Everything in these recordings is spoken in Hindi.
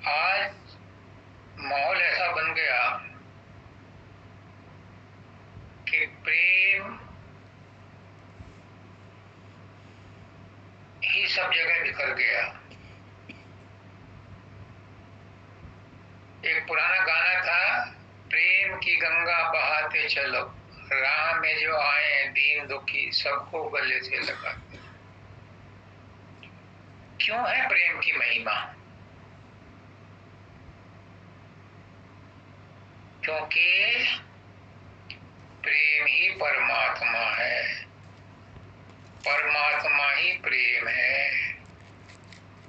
आज माहौल ऐसा बन गया कि प्रेम ही सब जगह बिखर गया। एक पुराना गाना था, प्रेम की गंगा बहाते चलो, राह में जो आए दीन दुखी सबको गले से लगाते। क्यों है प्रेम की महिमा? क्योंकि प्रेम ही परमात्मा है, परमात्मा ही प्रेम है।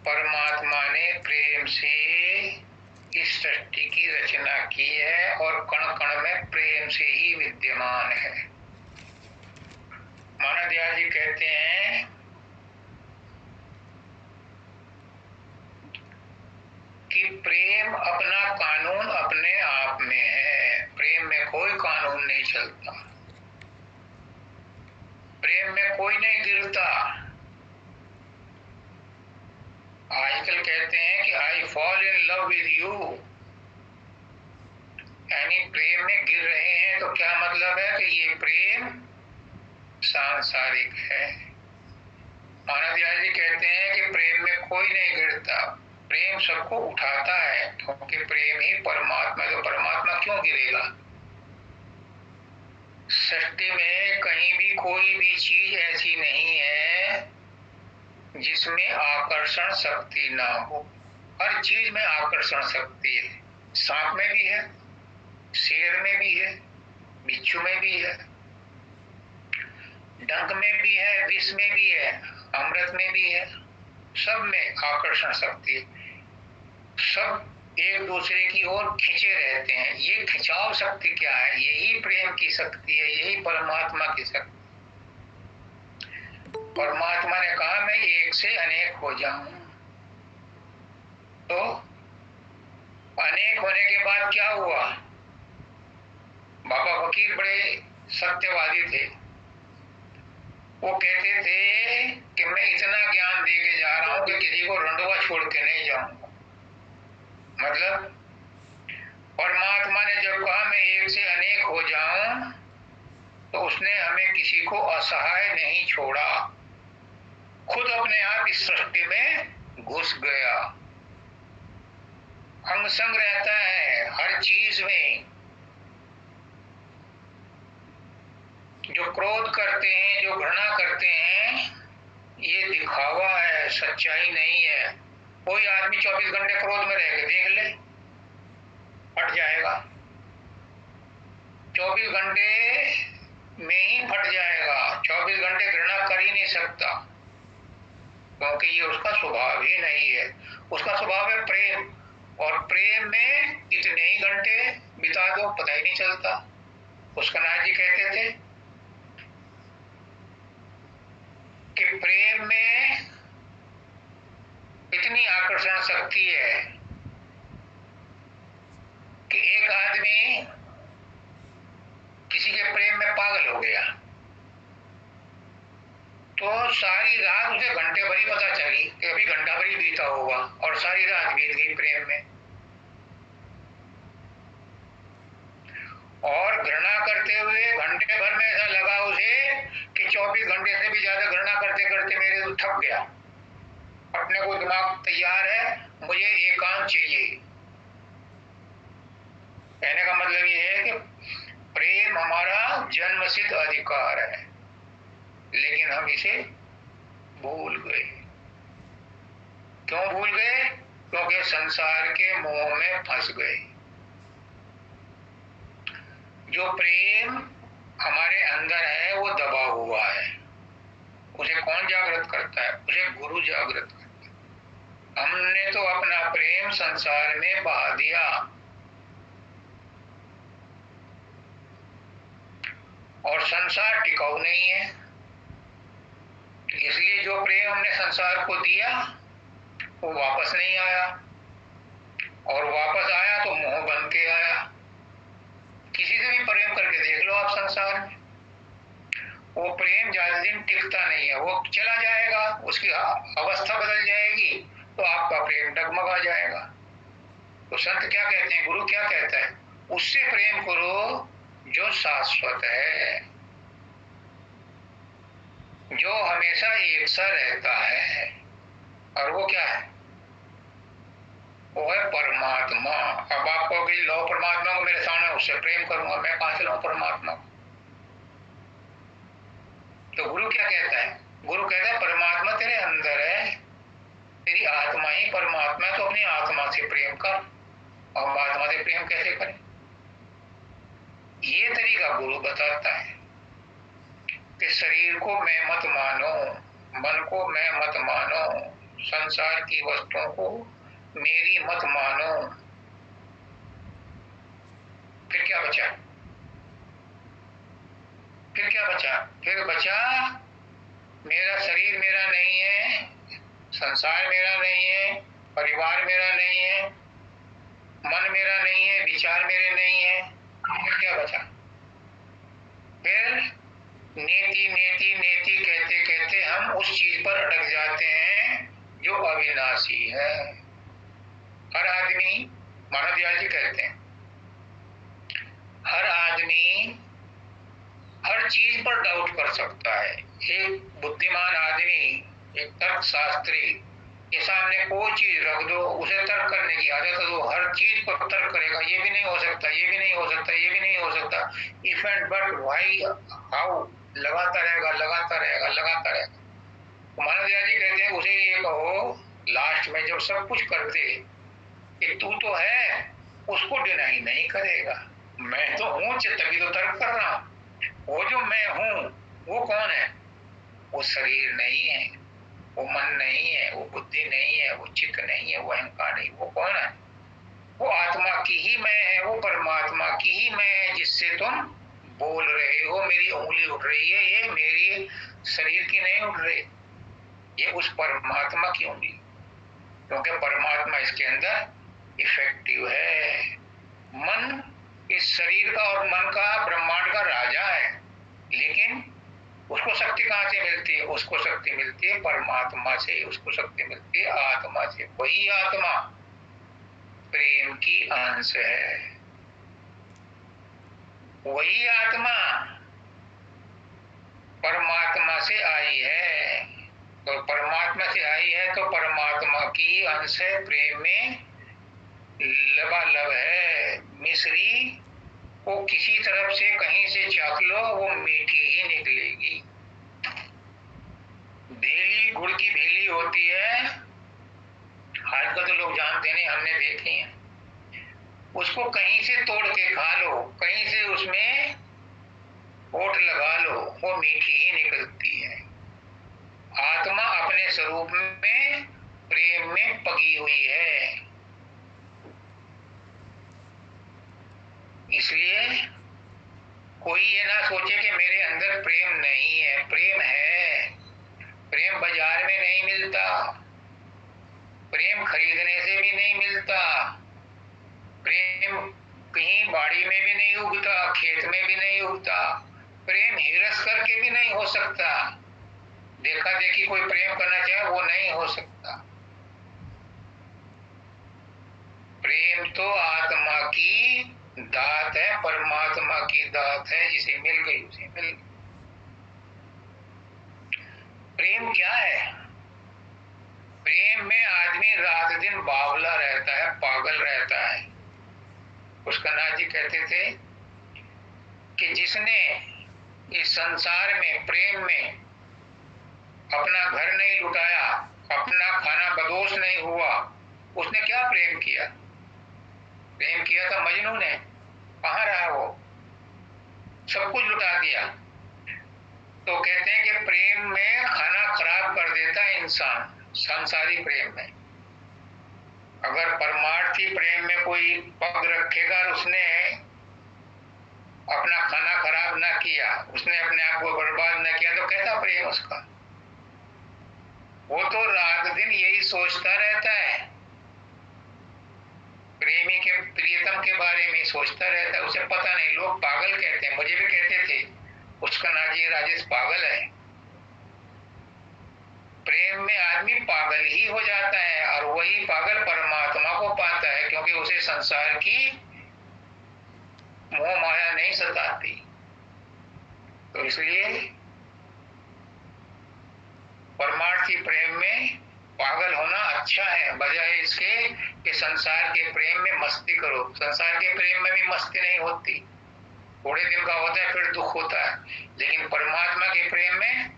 परमात्मा ने प्रेम से इस सृष्टि की रचना की है और कण कण में प्रेम से ही विद्यमान है। मानव दयाल जी कहते हैं कि प्रेम अपना कानून अपने आप में है। प्रेम में कोई कानून नहीं चलता, प्रेम में कोई नहीं गिरता। आजकल कहते हैं कि I fall in love with you, यानी प्रेम में गिर रहे हैं। तो क्या मतलब है कि ये प्रेम सांसारिक है। मानव दयाल जी कहते हैं कि प्रेम में कोई नहीं गिरता, प्रेम सबको उठाता है, क्योंकि प्रेम ही परमात्मा। तो परमात्मा क्यों गिरेगा? सृष्टि में कहीं भी कोई भी चीज ऐसी नहीं है जिसमें आकर्षण शक्ति ना हो। हर चीज में आकर्षण शक्ति है। सांप में भी है, शेर में भी है, बिच्छू में भी है, डंक में भी है, विष में भी है, अमृत में भी है। सब में आकर्षण शक्ति है। सब एक दूसरे की ओर खिंचे रहते हैं। ये खिंचाव शक्ति क्या है? यही प्रेम की शक्ति है, यही परमात्मा की शक्ति। परमात्मा ने कहा मैं एक से अनेक हो जाऊं। तो अनेक होने के बाद क्या हुआ? बाबा फकीर बड़े सत्यवादी थे। वो कहते थे कि मैं इतना ज्ञान दे के जा रहा हूं कि किसी को रंडवा छोड़ के नहीं जाऊंगा। मतलब परमात्मा ने जब कहा मैं एक से अनेक हो जाऊं, तो उसने हमें किसी को असहाय नहीं छोड़ा, खुद अपने आप इस सृष्टि में घुस गया। अंग संग रहता है हर चीज में। जो क्रोध करते हैं, जो घृणा करते हैं, ये दिखावा है, सच्चाई नहीं है। कोई आदमी 24 घंटे क्रोध में रह के देख ले, फट जाएगा। 24 घंटे में ही फट जाएगा। 24 घंटे घृणा कर ही नहीं सकता, क्योंकि ये उसका स्वभाव ही नहीं है। उसका स्वभाव है प्रेम, और प्रेम में कितने ही घंटे बिता दो पता ही नहीं चलता। उसका नाथ जी कहते थे कि प्रेम में इतनी आकर्षण शक्ति है कि एक आदमी किसी के प्रेम में पागल हो गया तो सारी रात उसे घंटे भरी पता चली कि अभी घंटा भरी बीता होगा, और सारी रात बीत गई प्रेम में। और घृणा करते हुए घंटे भर में ऐसा लगा उसे कि 24 घंटे से भी ज्यादा घृणा करते करते मेरे तो थक गया। अपने को दिमाग तैयार है, मुझे एकांत चाहिए। कहने का मतलब ये है कि प्रेम हमारा जन्मसिद्ध अधिकार है, लेकिन हम इसे भूल गए। क्यों भूल गए? क्योंकि संसार के मोह में फंस गए। जो प्रेम हमारे अंदर है वो दबा हुआ है। उसे कौन जागृत करता है? उसे गुरु जागृत करता है। हमने तो अपना प्रेम संसार में बहा दिया, और संसार टिकाऊ नहीं है। इसलिए जो प्रेम हमने संसार को दिया वो वापस नहीं आया, और वापस आया तो मोह बन के आया। किसी से भी प्रेम करके देख लो आप संसार में, वो प्रेम ज्यादा दिन टिकता नहीं है, वो चला जाएगा, उसकी अवस्था बदल जाएगी, तो आपका प्रेम डगमगा जाएगा। तो संत क्या कहते हैं, गुरु क्या कहता है, उससे प्रेम करो जो शाश्वत है, जो हमेशा एक सा रहता है। और वो क्या है, वो है परमात्मा। अब आप कहोगे लो परमात्मा को मेरे सामने, उससे प्रेम करूंगा, मैं कहां से लाऊं परमात्मा को। तो गुरु क्या कहता है, गुरु कहता है परमात्मा तेरे अंदर है, तेरी आत्मा ही परमात्मा है, तो अपनी आत्मा से प्रेम कर। और आत्मा से प्रेम कैसे करें, ये तरीका गुरु बताता है कि शरीर को मैं मत मानो, मन को मैं मत मानो, संसार की वस्तुओं को मेरी मत मानो। फिर क्या बचा, फिर क्या बचा, फिर बचा मेरा शरीर मेरा नहीं है, संसार मेरा नहीं है, परिवार मेरा नहीं है, मन मेरा नहीं है, विचार मेरे नहीं है। फिर क्या बचा, फिर नेति नेति नेति कहते कहते हम उस चीज पर अटक जाते हैं जो अविनाशी है। हर आदमी, मानव दयाल जी कहते हैं, हर आदमी हर चीज पर डाउट कर सकता है। एक बुद्धिमान आदमी, एक तर्क शास्त्री के सामने कोई चीज रख दो, उसे तर्क करने की आदत है, तो हर चीज पर तर्क करेगा, ये भी नहीं हो सकता, ये भी नहीं हो सकता, ये भी नहीं हो सकता, if and but why how, लगाता रहेगा लगाता रहेगा लगाता रहेगा। मानव दयाल जी कहते हैं उसे ये कहो लास्ट में जब सब कुछ कर दे कि तू तो है, उसको डिनाई नहीं करेगा, मैं तो हूं, तभी तो तर्क कर रहा हूं। वो जो मैं हूं वो कौन है, वो शरीर नहीं है, वो मन नहीं है, वो बुद्धि नहीं है, वो चित्त नहीं है, वो अहंकार नहीं, वो कौन है, वो आत्मा की ही मैं है, वो परमात्मा की ही मैं है, जिससे तुम बोल रहे हो, मेरी उंगली उठ रही है, ये मेरी शरीर की नहीं उठ रही, ये उस परमात्मा की उंगली, क्योंकि परमात्मा इसके अंदर इफेक्टिव है। मन इस शरीर का और मन का ब्रह्मांड का राजा है, लेकिन उसको शक्ति कहां से मिलती है, उसको शक्ति मिलती है परमात्मा से, उसको शक्ति मिलती है आत्मा से। वही आत्मा प्रेम की अंश है, वही आत्मा परमात्मा से आई है। तो परमात्मा से आई है तो परमात्मा की अंश है, प्रेम में लबालब है। मिश्री को किसी तरफ से कहीं से चाख लो, वो मीठी ही निकलेगी। भेली, गुड़ की भेली होती है, आजकल तो लोग जानते नहीं, हमने देखी है, उसको कहीं से तोड़ के खा लो, कहीं से उसमें होठ लगा लो, वो मीठी ही निकलती है। आत्मा अपने स्वरूप में प्रेम में पगी हुई है, इसलिए कोई ये ना सोचे कि मेरे अंदर प्रेम नहीं है, प्रेम है। प्रेम बाजार में नहीं मिलता, प्रेम खरीदने से भी नहीं मिलता, प्रेम कहीं बाड़ी में भी नहीं उगता, खेत में भी नहीं उगता, प्रेम हिरस करके भी नहीं हो सकता, देखा देखी कोई प्रेम करना चाहे वो नहीं हो सकता। प्रेम तो आत्मा की दात है, परमात्मा की दात है, जिसे मिल गई उसे मिल गई। प्रेम क्या है, प्रेम में आदमी रात दिन बावला रहता है, पागल रहता है। उसका नाथ जी कहते थे कि जिसने इस संसार में प्रेम में अपना घर नहीं लुटाया, अपना खाना बदोश नहीं हुआ, उसने क्या प्रेम किया, प्रेम किया था मजनू ने, कहाँ रहा वो, सब कुछ लुटा दिया। तो कहते हैं कि प्रेम में खाना खराब कर देता है इंसान, संसारी प्रेम में। अगर परमार्थी प्रेम में कोई पग रखेगा और उसने अपना खाना खराब ना किया, उसने अपने आप को बर्बाद ना किया, तो कैसा प्रेम उसका, वो तो रात दिन यही सोचता रहता है, प्रेमी के प्रियतम के बारे में सोचता रहता है, उसे पता नहीं, लोग पागल कहते हैं, मुझे भी कहते थे उसका नाम जी राजेश पागल है। प्रेम में आदमी पागल ही हो जाता है, और वही पागल परमात्मा को पाता है, क्योंकि उसे संसार की मोह माया नहीं सताती। तो इसलिए परमार्थी प्रेम में पागल होना अच्छा है, बजाय इसके कि संसार के प्रेम में मस्ती करो। संसार के प्रेम में भी मस्ती नहीं होती, थोड़े दिन का होता है, फिर दुख होता है। लेकिन परमात्मा के प्रेम में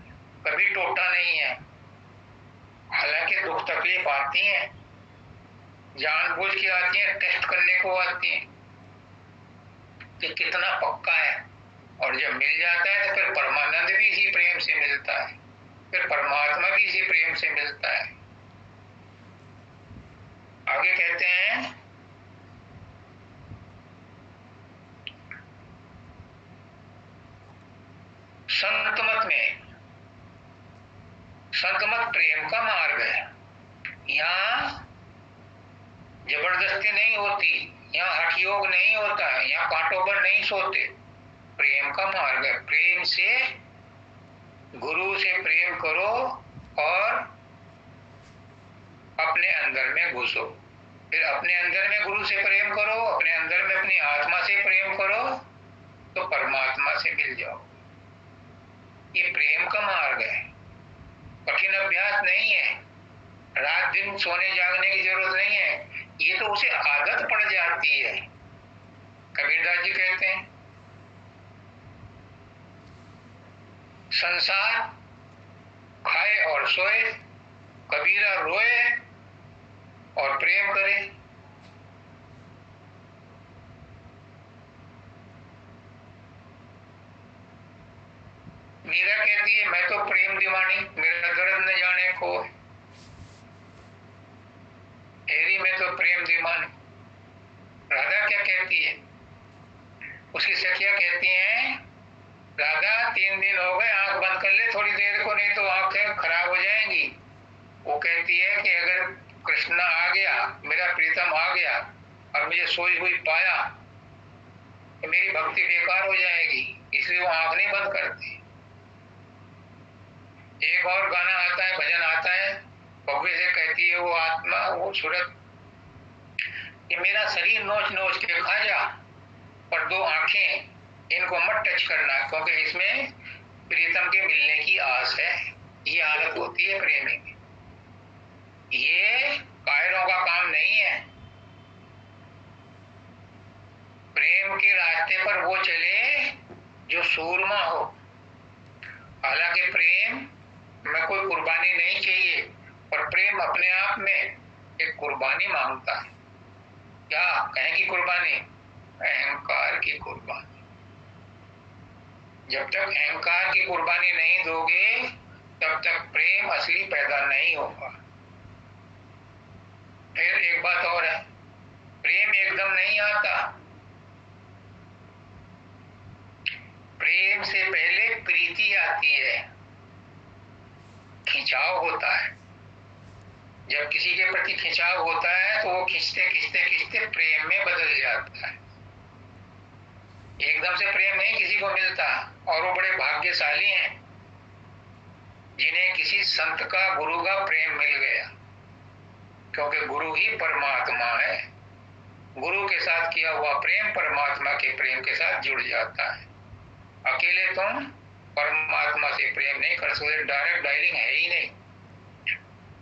कभी टोटा नहीं है। हालांकि दुख तकलीफ आती है, जानबूझ के आती है, टेस्ट करने को आती है कि कितना पक्का है। और जब मिल जाता है तो फिर परमानंद भी इसी प्रेम से मिलता है, फिर परमात्मा भी इसी प्रेम से मिलता है। आगे कहते हैं, संतमत में, संतमत प्रेम का मार्ग है। यहाँ जबरदस्ती नहीं होती, यहाँ हठ योग नहीं होता है, यहाँ कांटों पर नहीं सोते। प्रेम का मार्ग है। प्रेम से, गुरु से प्रेम करो और अपने अंदर में घुसो। फिर अपने अंदर में गुरु से प्रेम करो, अपने अंदर में अपनी आत्मा से प्रेम करो, तो परमात्मा से मिल जाओ। ये प्रेम का मार्ग है, कठिन अभ्यास नहीं है। रात दिन सोने जागने की जरूरत नहीं है, ये तो उसे आदत पड़ जाती है। कबीरदास जी कहते हैं, संसार खाए और सोए, कबीरा रोए और प्रेम करे। मीरा कहती है, मैं तो प्रेम दीवानी, मेरा दर्द न जाने को। हेरी में तो प्रेम दीवानी। राधा क्या कहती है? उसकी सखिया कहती हैं, राधा 3 दिन हो गए, आंख बंद कर ले थोड़ी देर को, नहीं तो आंखें खराब हो जाएंगी। वो कहती है कि अगर कृष्ण आ गया, मेरा प्रीतम आ गया और मुझे सोई हुई पाया तो मेरी भक्ति बेकार हो जाएगी, इसलिए वो आंख नहीं बंद करती। एक और गाना आता है, भजन आता है, भव्य से कहती है वो आत्मा, वो सूरत, कि मेरा शरीर नोच नोच के खा जा, पर 2 आंखें इनको मत टच करना, क्योंकि इसमें प्रीतम के मिलने की आस है। ये हालत होती है प्रेमी की। ये कायरों का काम नहीं है। प्रेम के रास्ते पर वो चले जो सूरमा हो। हालांकि प्रेम में कोई कुर्बानी नहीं चाहिए, पर प्रेम अपने आप में एक कुर्बानी मांगता है। क्या कहें की कुर्बानी? अहंकार की कुर्बानी। जब तक अहंकार की कुर्बानी नहीं दोगे, तब तक प्रेम असली पैदा नहीं होगा। फिर एक बात और है, प्रेम एकदम नहीं आता। प्रेम से पहले प्रीति आती है, खिंचाव होता है। जब किसी के प्रति खिंचाव होता है तो वो खिंचते खिंचते खिंचते प्रेम में बदल जाता है। एकदम से प्रेम नहीं किसी को मिलता, और वो बड़े भाग्यशाली हैं जिन्हें किसी संत का, गुरु का प्रेम मिल गया, क्योंकि गुरु ही परमात्मा है। गुरु के साथ किया हुआ प्रेम परमात्मा के प्रेम के साथ जुड़ जाता है। अकेले तुम परमात्मा से प्रेम नहीं कर सकते, डायरेक्ट डायलिंग है ही नहीं।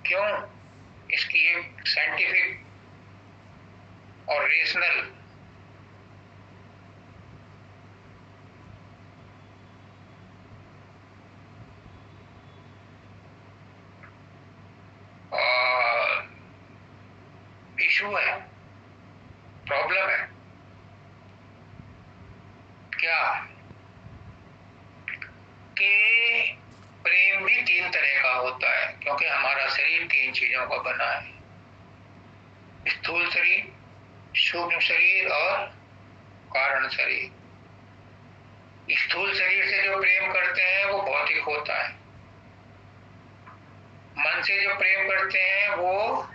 क्यों? इसकी एक साइंटिफिक और रेशनल इशू है, प्रॉब्लम है। क्या? कि प्रेम भी 3 तरह का होता है, क्योंकि हमारा शरीर 3 चीजों का बना है, स्थूल शरीर, सूक्ष्म शरीर और कारण शरीर। स्थूल शरीर से जो प्रेम करते हैं वो भौतिक होता है, मन से जो प्रेम करते हैं वो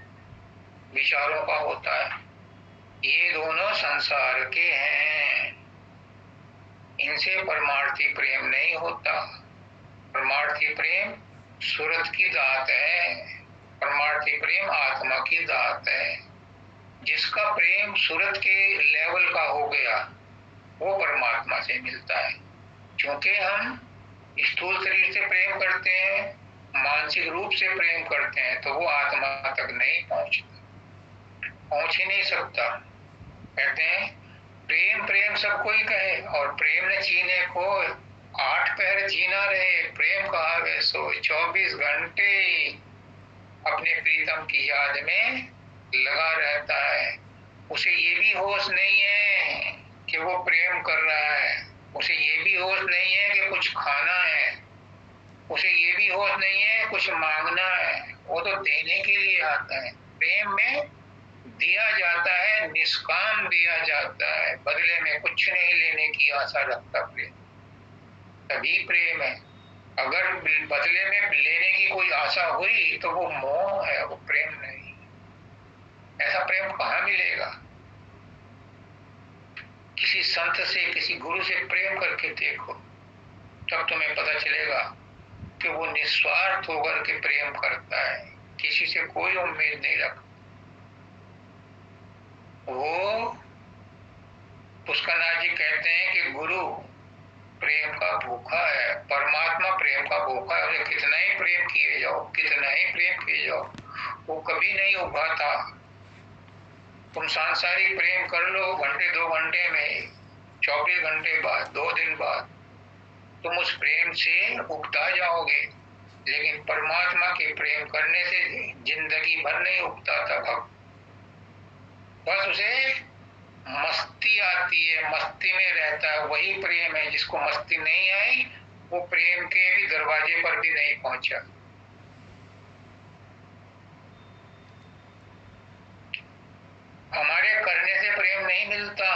विचारों का होता है। ये दोनों संसार के हैं, इनसे परमार्थी प्रेम नहीं होता। परमार्थी प्रेम सूरत की दात है, परमार्थी प्रेम आत्मा की दात है। जिसका प्रेम सूरत के लेवल का हो गया वो परमात्मा से मिलता है। क्योंकि हम स्थूल शरीर से प्रेम करते हैं, मानसिक रूप से प्रेम करते हैं, तो वो आत्मा तक नहीं पहुंच ही नहीं सकता। कहते हैं प्रेम प्रेम सब कोई कहे, और प्रेम न चीने को 8 पहर जीना रहे। प्रेम कहा वे सो 24 घंटे अपने प्रीतम की याद में लगा रहता है। उसे ये भी होश नहीं है कि वो प्रेम कर रहा है, उसे ये भी होश नहीं है कि कुछ खाना है, उसे ये भी होश नहीं है कुछ मांगना है। वो तो देने के लिए आता है। प्रेम में दिया जाता है, निष्काम दिया जाता है, बदले में कुछ नहीं लेने की आशा रखता प्रेम, तभी प्रेम है। अगर बदले में लेने की कोई आशा हुई तो वो मोह है, वो प्रेम नहीं। ऐसा प्रेम कहाँ मिलेगा? किसी संत से, किसी गुरु से प्रेम करके देखो, तब तुम्हें पता चलेगा कि वो निस्वार्थ होकर के प्रेम करता है, किसी से कोई उम्मीद नहीं रखता। वो पुष्करनाथ जी कहते हैं कि गुरु प्रेम का भूखा है, परमात्मा प्रेम का भूखा है। उसे कितना ही प्रेम किए जाओ, कितना ही प्रेम किए जाओ, वो कभी नहीं उभाता। तुम सांसारिक प्रेम कर लो घंटे 2 घंटे में, 24 घंटे बाद, 2 दिन बाद तुम उस प्रेम से उगता जाओगे, लेकिन परमात्मा के प्रेम करने से जिंदगी भर नहीं उगता था भक्त। बस उसे मस्ती आती है, मस्ती में रहता है, वही प्रेम है। जिसको मस्ती नहीं आई वो प्रेम के भी दरवाजे पर भी नहीं पहुंचा। हमारे करने से प्रेम नहीं मिलता,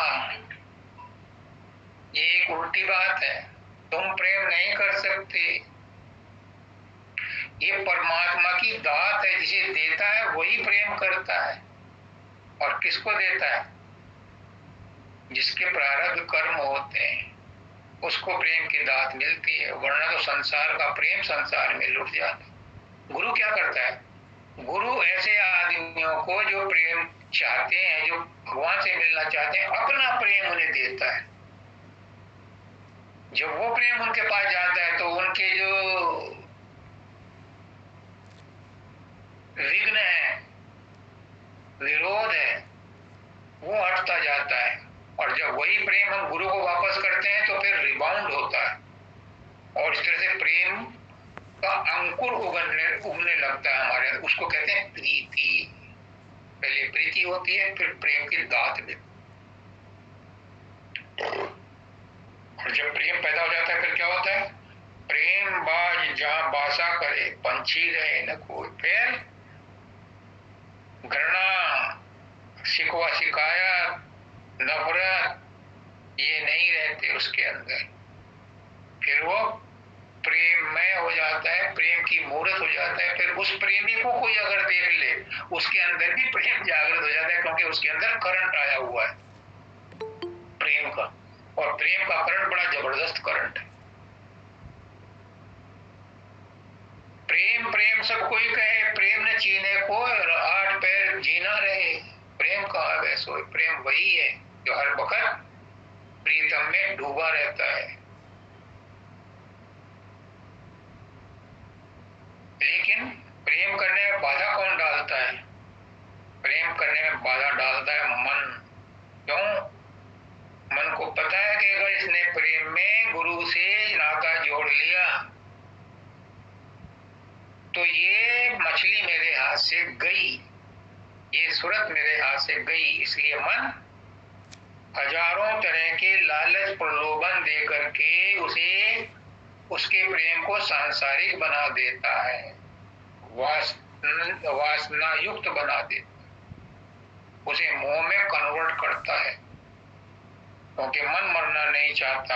ये एक उल्टी बात है। तुम प्रेम नहीं कर सकते, ये परमात्मा की दात है। जिसे देता है वही प्रेम करता है। और किसको देता है? जिसके प्रारब्ध कर्म होते हैं उसको प्रेम की दात मिलती है, वरना तो संसार का प्रेम संसार में लुट जाता है। गुरु क्या करता है? गुरु ऐसे आदमियों को जो प्रेम चाहते हैं, जो भगवान से मिलना चाहते हैं, अपना प्रेम उन्हें देता है। जब वो प्रेम उनके पास जाता है तो उनके जो विघ्न है, विरोध है, वो हटता जाता है। और जब वही प्रेम हम गुरु को वापस करते हैं तो फिर रिबाउंड होता है, और इस तरह से प्रेम का अंकुर उगने लगता है हमारे अंदर। उसको कहते हैं प्रीति। पहले प्रीति होती है, फिर प्रेम की दात मिलती है। और जब प्रेम पैदा हो जाता है फिर क्या होता है? प्रेम बाज जहां बासा करे, पंछी रहे न कोई। फिर घृणा, शिकवा शिकायत, नफरत, ये नहीं रहते उसके अंदर। फिर वो प्रेममय हो जाता है, प्रेम की मूर्त हो जाता है। फिर उस प्रेमी को कोई अगर देख ले, उसके अंदर भी प्रेम जागृत हो जाता है, क्योंकि उसके अंदर करंट आया हुआ है प्रेम का। और प्रेम का करंट बड़ा जबरदस्त करंट है। प्रेम प्रेम सब कोई कहे, प्रेम न चीने को 8 पैर जीना रहे। प्रेम कहा वे सोई। प्रेम वही है जो हर वक्त प्रीतम में डूबा रहता है। लेकिन प्रेम करने में बाधा कौन डालता है? प्रेम करने में बाधा डालता है मन। क्यों? मन को पता है कि अगर इसने प्रेम में गुरु से नाता जोड़ लिया तो ये मछली मेरे हाथ से गई, ये सूरत मेरे हाथ से गई। इसलिए मन हजारों तरह के लालच प्रलोभन दे करके उसे, उसके प्रेम को सांसारिक बना देता है, वासना युक्त बना देता है, उसे मोह में कन्वर्ट करता है। क्योंकि मन मरना नहीं चाहता।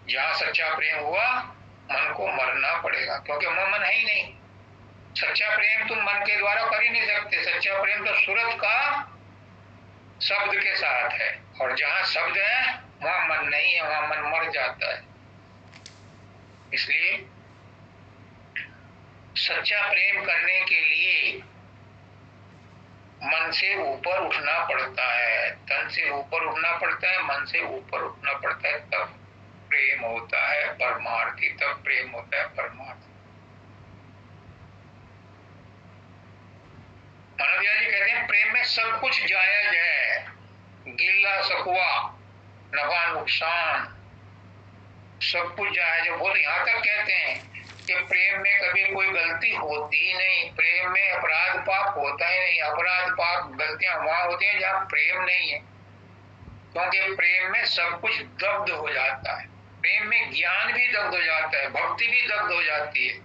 जहां सच्चा प्रेम हुआ मन को मरना पड़ेगा, क्योंकि मन है ही नहीं। सच्चा प्रेम तुम मन के द्वारा कर ही नहीं सकते। सच्चा प्रेम तो सूरत का शब्द के साथ है, और जहां शब्द है वहां मन नहीं है, वहां मन मर जाता है। इसलिए सच्चा प्रेम करने के लिए मन से ऊपर उठना पड़ता है, तन से ऊपर उठना पड़ता है, मन से ऊपर उठना पड़ता है, तब प्रेम होता है परमार्थी, तब प्रेम होता है परमार्थी। मानवया जी कहते हैं प्रेम में सब कुछ जायज है, गिल्ला सकुआ, नफा नुकसान, सब कुछ जायज है। वो तो यहाँ तक कहते हैं कि प्रेम में कभी कोई गलती होती ही नहीं, प्रेम में अपराध पाप होता ही नहीं। अपराध पाप गलतियां वहां होती हैं जहाँ प्रेम नहीं है, क्योंकि प्रेम में सब कुछ दग्ध हो जाता है। प्रेम में ज्ञान भी दग्ध हो जाता है, भक्ति भी दग्ध हो जाती है।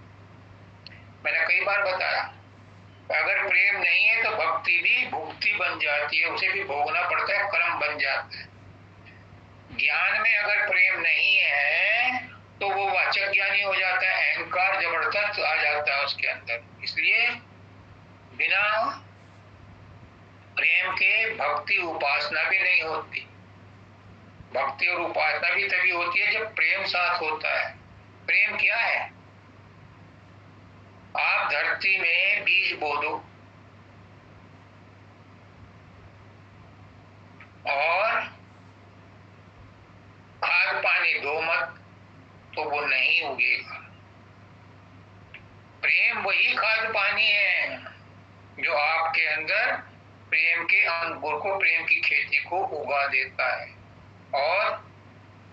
मैंने कई बार बताया, अगर प्रेम नहीं है तो भक्ति भी भुक्ति बन जाती है, उसे भी भोगना पड़ता है, कर्म बन जाता है। ज्ञान में अगर प्रेम नहीं है तो वो वाचक ज्ञानी हो जाता है, अहंकार जबरदस्त आ जाता है उसके अंदर। इसलिए बिना प्रेम के भक्ति उपासना भी नहीं होती। भक्ति और उपासना भी तभी होती है जब प्रेम साथ होता है। प्रेम क्या है? आप धरती में बीज बो दो और खाद पानी दो मत, तो वो नहीं उगेगा। प्रेम वही खाद पानी है जो आपके अंदर प्रेम के अंकुर को, प्रेम की खेती को उगा देता है। और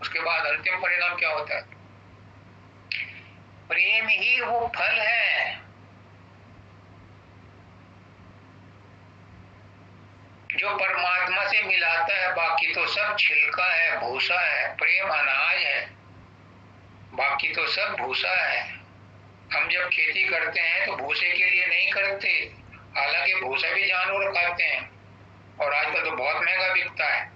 उसके बाद अंतिम परिणाम क्या होता है? प्रेम ही वो फल है जो परमात्मा से मिलाता है, बाकी तो सब छिलका है, भूसा है। प्रेम अनाज है, बाकी तो सब भूसा है। हम जब खेती करते हैं तो भूसे के लिए नहीं करते, हालांकि भूसा भी जानवर खाते हैं और आजकल तो बहुत महंगा बिकता है,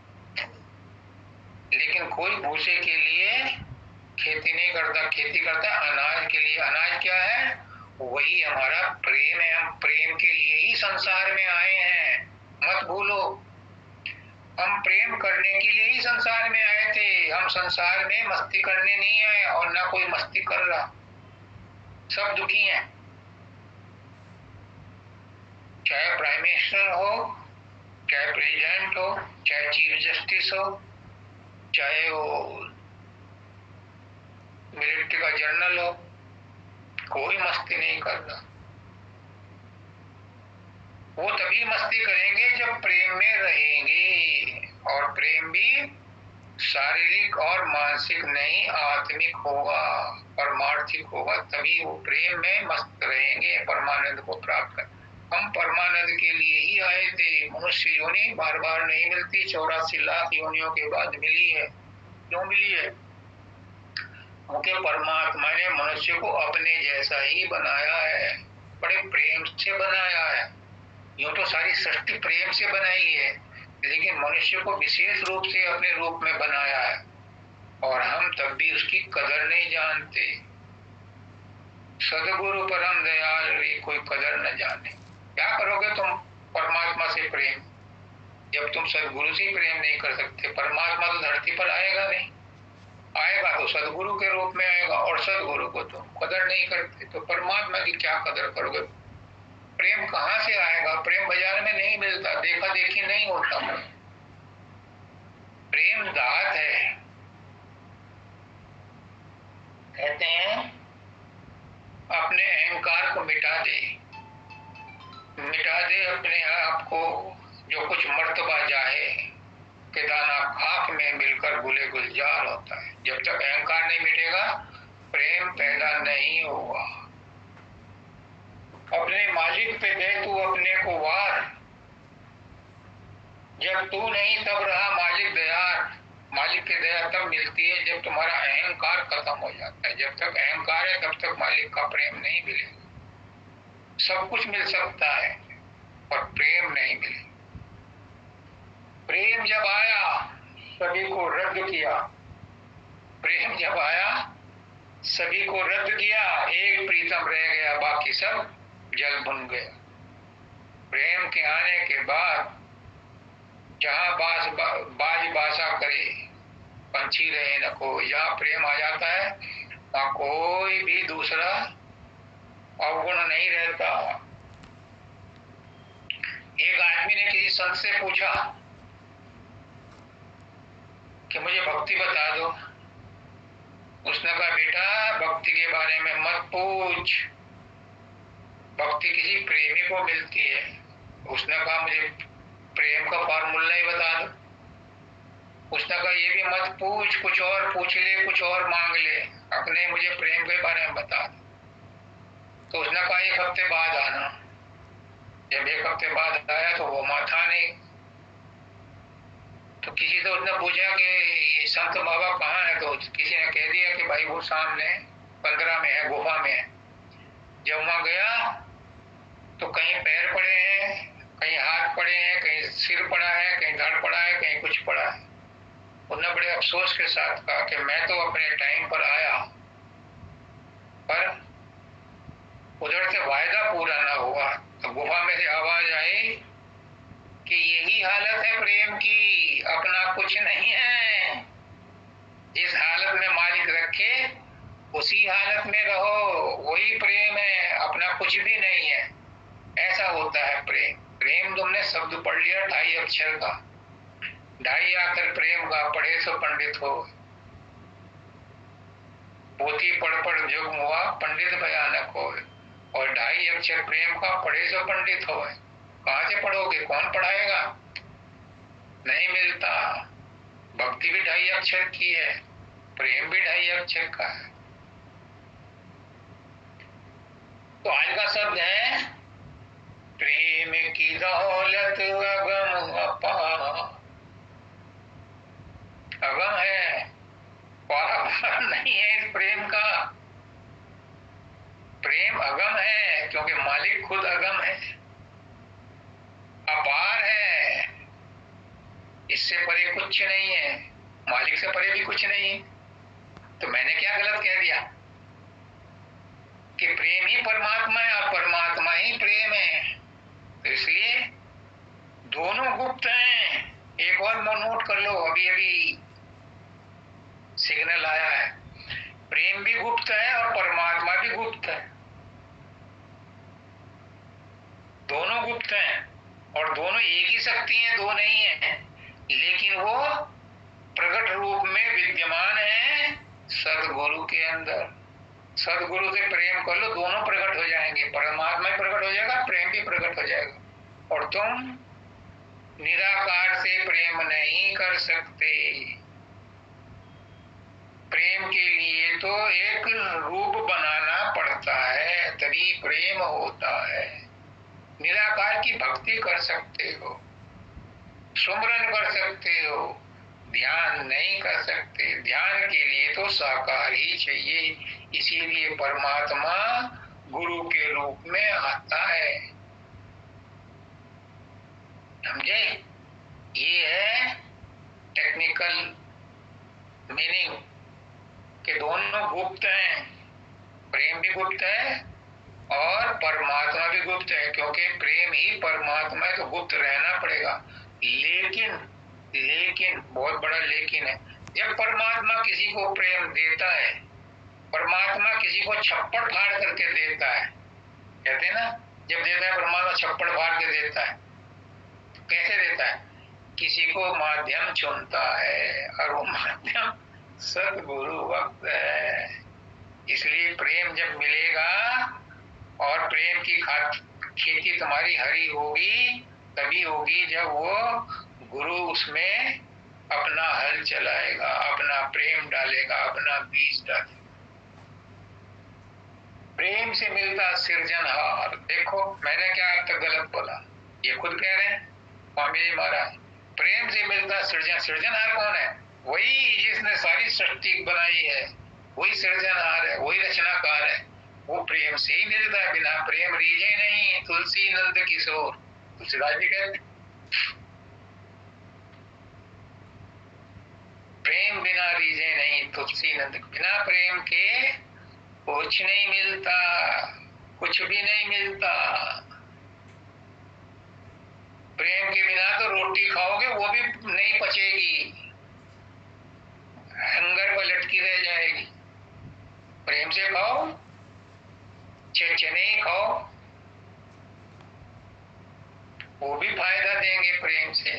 लेकिन कोई भूसे के लिए खेती नहीं करता, खेती करता है अनाज के लिए। अनाज क्या है? वही हमारा प्रेम है। हम प्रेम के लिए ही संसार में आए हैं, मत भूलो। हम प्रेम करने के लिए ही संसार में आए थे। हम संसार में मस्ती करने नहीं आए, और ना कोई मस्ती कर रहा। सब दुखी हैं, चाहे प्राइम मिनिस्टर हो, चाहे प्रेसिडेंट हो, चाहे चीफ जस्टिस हो, चाहे वो मिलिट्री का जनरल हो, कोई मस्ती नहीं कर रहा। वो तभी मस्ती करेंगे जब प्रेम में रहेंगे, और प्रेम भी शारीरिक और मानसिक नहीं, आत्मिक होगा, परमार्थिक होगा। तभी वो प्रेम में मस्त रहेंगे, परमानंद को प्राप्त कर। हम परमानंद के लिए ही आए थे। मनुष्य योनि बार बार नहीं मिलती, 84 लाख योनियों के बाद मिली है। क्यों मिली है? क्योंकि परमात्मा ने मनुष्य को अपने जैसा ही बनाया है, बड़े प्रेम से बनाया है। यूं तो सारी सृष्टि प्रेम से बनाई है, लेकिन मनुष्य को विशेष रूप से अपने रूप में बनाया है, और हम तब भी उसकी कदर नहीं जानते। सदगुरु परम दयाल रे, कोई कदर न जाने। क्या करोगे तुम परमात्मा से प्रेम, जब तुम सदगुरु से प्रेम नहीं कर सकते? परमात्मा तो धरती पर आएगा नहीं, आएगा तो सदगुरु के रूप में आएगा, और सदगुरु को तुम कदर नहीं करते तो परमात्मा की क्या कदर करोगे? प्रेम कहाँ से आएगा? प्रेम बाजार में नहीं मिलता, देखा देखी नहीं होता। प्रेम दात है। कहते हैं अपने अहंकार को मिटा दे, मिटा दे अपने आप को। जो कुछ मर्तबा जाए के दाना खाक में मिलकर गुले गुलजार होता है। जब तक अहंकार नहीं मिटेगा, प्रेम पैदा नहीं होगा। अपने मालिक पे दे तू अपने को वार, जब तू नहीं तब रहा मालिक दयार। मालिक की दया तब मिलती है जब तुम्हारा अहंकार खत्म हो जाता है। जब तक अहंकार है तब तक मालिक का प्रेम नहीं मिलेगा। सब कुछ मिल सकता है पर प्रेम नहीं मिले। प्रेम जब आया सभी को रद्द किया, प्रेम जब आया सभी को रद्द किया, एक प्रीतम रह गया, बाकी सब जल बुन गया। प्रेम के आने के बाद जहां बाज बासा करे, पंछी रहे न कोई, जहां प्रेम आ जाता है वहां कोई भी दूसरा अवगुण नहीं रहता। एक आदमी ने किसी संत से पूछा कि मुझे भक्ति बता दो। उसने कहा, बेटा भक्ति के बारे में मत पूछ, भक्ति किसी प्रेमी को मिलती है। उसने कहा, मुझे प्रेम का फॉर्मूला ही बता दो। उसने कहा, ये भी मत पूछ, कुछ और पूछ ले, कुछ और मांग ले, अपने मुझे प्रेम के बारे में बता दो। तो उसने कहा, 1 हफ्ते बाद आना। जब 1 हफ्ते बाद आया तो वो वहां था नहीं। तो किसी से उसने पूछा कि ये संत बाबा कहाँ है, तो किसी ने कह दिया कि भाई वो सामने 15 में है, गुफा में है। जब वहां गया तो कहीं पैर पड़े हैं, कहीं हाथ पड़े हैं, कहीं सिर पड़ा है, कहीं धड़ पड़ा है, कहीं कुछ पड़ा है। उसने बड़े अफसोस के साथ कहा कि मैं तो अपने टाइम पर आया, पर उधर से वायदा पूरा ना हुआ। तो गुफा में से आवाज आई कि यही हालत है प्रेम की, अपना कुछ नहीं है। जिस हालत में मालिक रखे उसी हालत में रहो, वही प्रेम है, अपना कुछ भी नहीं है। ऐसा होता है प्रेम। प्रेम तुमने शब्द पढ़ लिया 2.5 अक्षर का, 2.5 अक्षर प्रेम का, पढ़े सो पंडित हो। पोथी पढ़ पढ़ जुग हुआ, पंडित भयानक हो। और 2.5 अक्षर प्रेम का, पढ़े सो पंडित हो। कहाँ से पढ़ोगे, कौन पढ़ाएगा? नहीं मिलता। भक्ति भी 2.5 अक्षर की है, प्रेम भी 2.5 अक्षर का है। तो आज का शब्द है प्रेम की दौलत अगम अपार। अगम है, पारावार नहीं है इस प्रेम का। प्रेम अगम है क्योंकि मालिक खुद अगम है, अपार है, इससे परे कुछ नहीं है, मालिक से परे भी कुछ नहीं। तो मैंने क्या गलत कह दिया कि प्रेम ही परमात्मा है और परमात्मा ही प्रेम है? तो इसलिए दोनों गुप्त हैं। एक और नोट कर लो, अभी अभी सिग्नल आया है। प्रेम भी गुप्त है और परमात्मा भी गुप्त है। दोनों गुप्त हैं और दोनों एक ही शक्ति है, दो नहीं है। लेकिन वो प्रकट रूप में विद्यमान है सदगुरु के अंदर। सदगुरु से प्रेम कर लो, दोनों प्रकट हो जाएंगे। परमात्मा भी प्रकट हो जाएगा, प्रेम भी प्रकट हो जाएगा। और तुम निराकार से प्रेम नहीं कर सकते। प्रेम के लिए तो एक रूप बनाना पड़ता है, तभी प्रेम होता है। निराकार की भक्ति कर सकते हो, सुमरन कर सकते हो, ध्यान नहीं कर सकते। ध्यान के लिए तो साकार ही चाहिए। इसीलिए परमात्मा गुरु के रूप में आता है। समझे? ये है टेक्निकल मीनिंग कि दोनों गुप्त हैं। प्रेम भी गुप्त है और परमात्मा भी गुप्त है, क्योंकि प्रेम ही परमात्मा है, तो गुप्त रहना पड़ेगा। लेकिन लेकिन बहुत बड़ा लेकिन है, जब परमात्मा किसी को प्रेम देता है, परमात्मा किसी को छप्पड़ फाड़ करके देता है, कहते हैं ना, जब देता है परमात्मा छप्पड़ फाड़ के देता है। तो कैसे देता है? किसी को माध्यम चुनता है और वो माध्यम सदगुरु वक्त है। इसलिए प्रेम जब मिलेगा और प्रेम की खेती तुम्हारी हरी होगी, तभी होगी जब वो गुरु उसमें अपना हल चलाएगा, अपना प्रेम डालेगा, अपना बीज डालेगा। प्रेम से मिलता सृजनहार। देखो मैंने क्या अब तक गलत बोला? ये खुद कह रहे हैं स्वामी जी महाराज। प्रेम से मिलता सृजन। सृजनहार कौन है? वही जिसने सारी सृष्टि बनाई है, वही सृजनहार है, वही रचनाकार है। वो प्रेम से ही मिलता है, बिना प्रेम रीझे नहीं। तुलसी नंद किशोर, तुलसीदास जी कहते, प्रेम बिना रीझे नहीं, तुलसी नंद। बिना प्रेम के कुछ नहीं मिलता, कुछ भी नहीं मिलता। प्रेम के बिना तो रोटी खाओगे वो भी नहीं पचेगी, हंगर पर लटकी रह जाएगी। प्रेम से खाओ, चने खाओ, वो भी फायदा देंगे प्रेम से।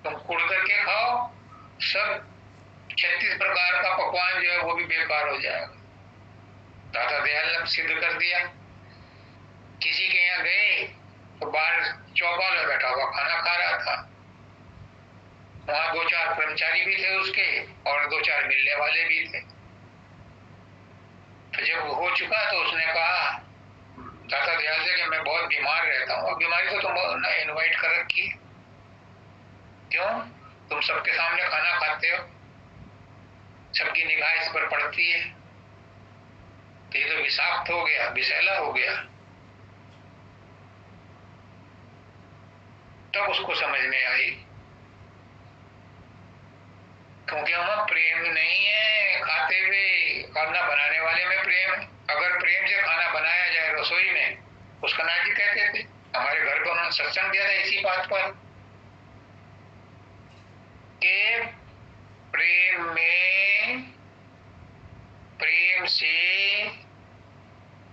तुम कुड़ करके खाओ, सब 36 प्रकार का पकवान जो है वो भी बेकार हो जाएगा। दादा दयाल ने सिद्ध कर दिया। किसी के यहाँ गए तो बाहर चौपाल में बैठा हुआ खाना खा रहा था। वहां 2-4 कर्मचारी भी थे उसके और 2-4 मिलने वाले भी थे। तो जब हो चुका तो उसने कहा दादा दयाल से कि मैं बहुत बीमार रहता हूँ। और बीमारी को तुम इनवाइट कर रखी है, क्यों? तुम सबके सामने खाना खाते हो, सबकी निगाह इस पर पड़ती है, तो ये तो विषाक्त हो गया, विषैला हो गया। तब उसको समझ में आई, क्योंकि हम प्रेम नहीं है खाते हुए, खाना बनाने वाले में प्रेम है। अगर प्रेम से खाना बनाया जाए रसोई में, उसका नाथ जी कहते थे, हमारे घर पर उन्होंने सत्संग दिया था इसी बात पर कि प्रेम में, प्रेम से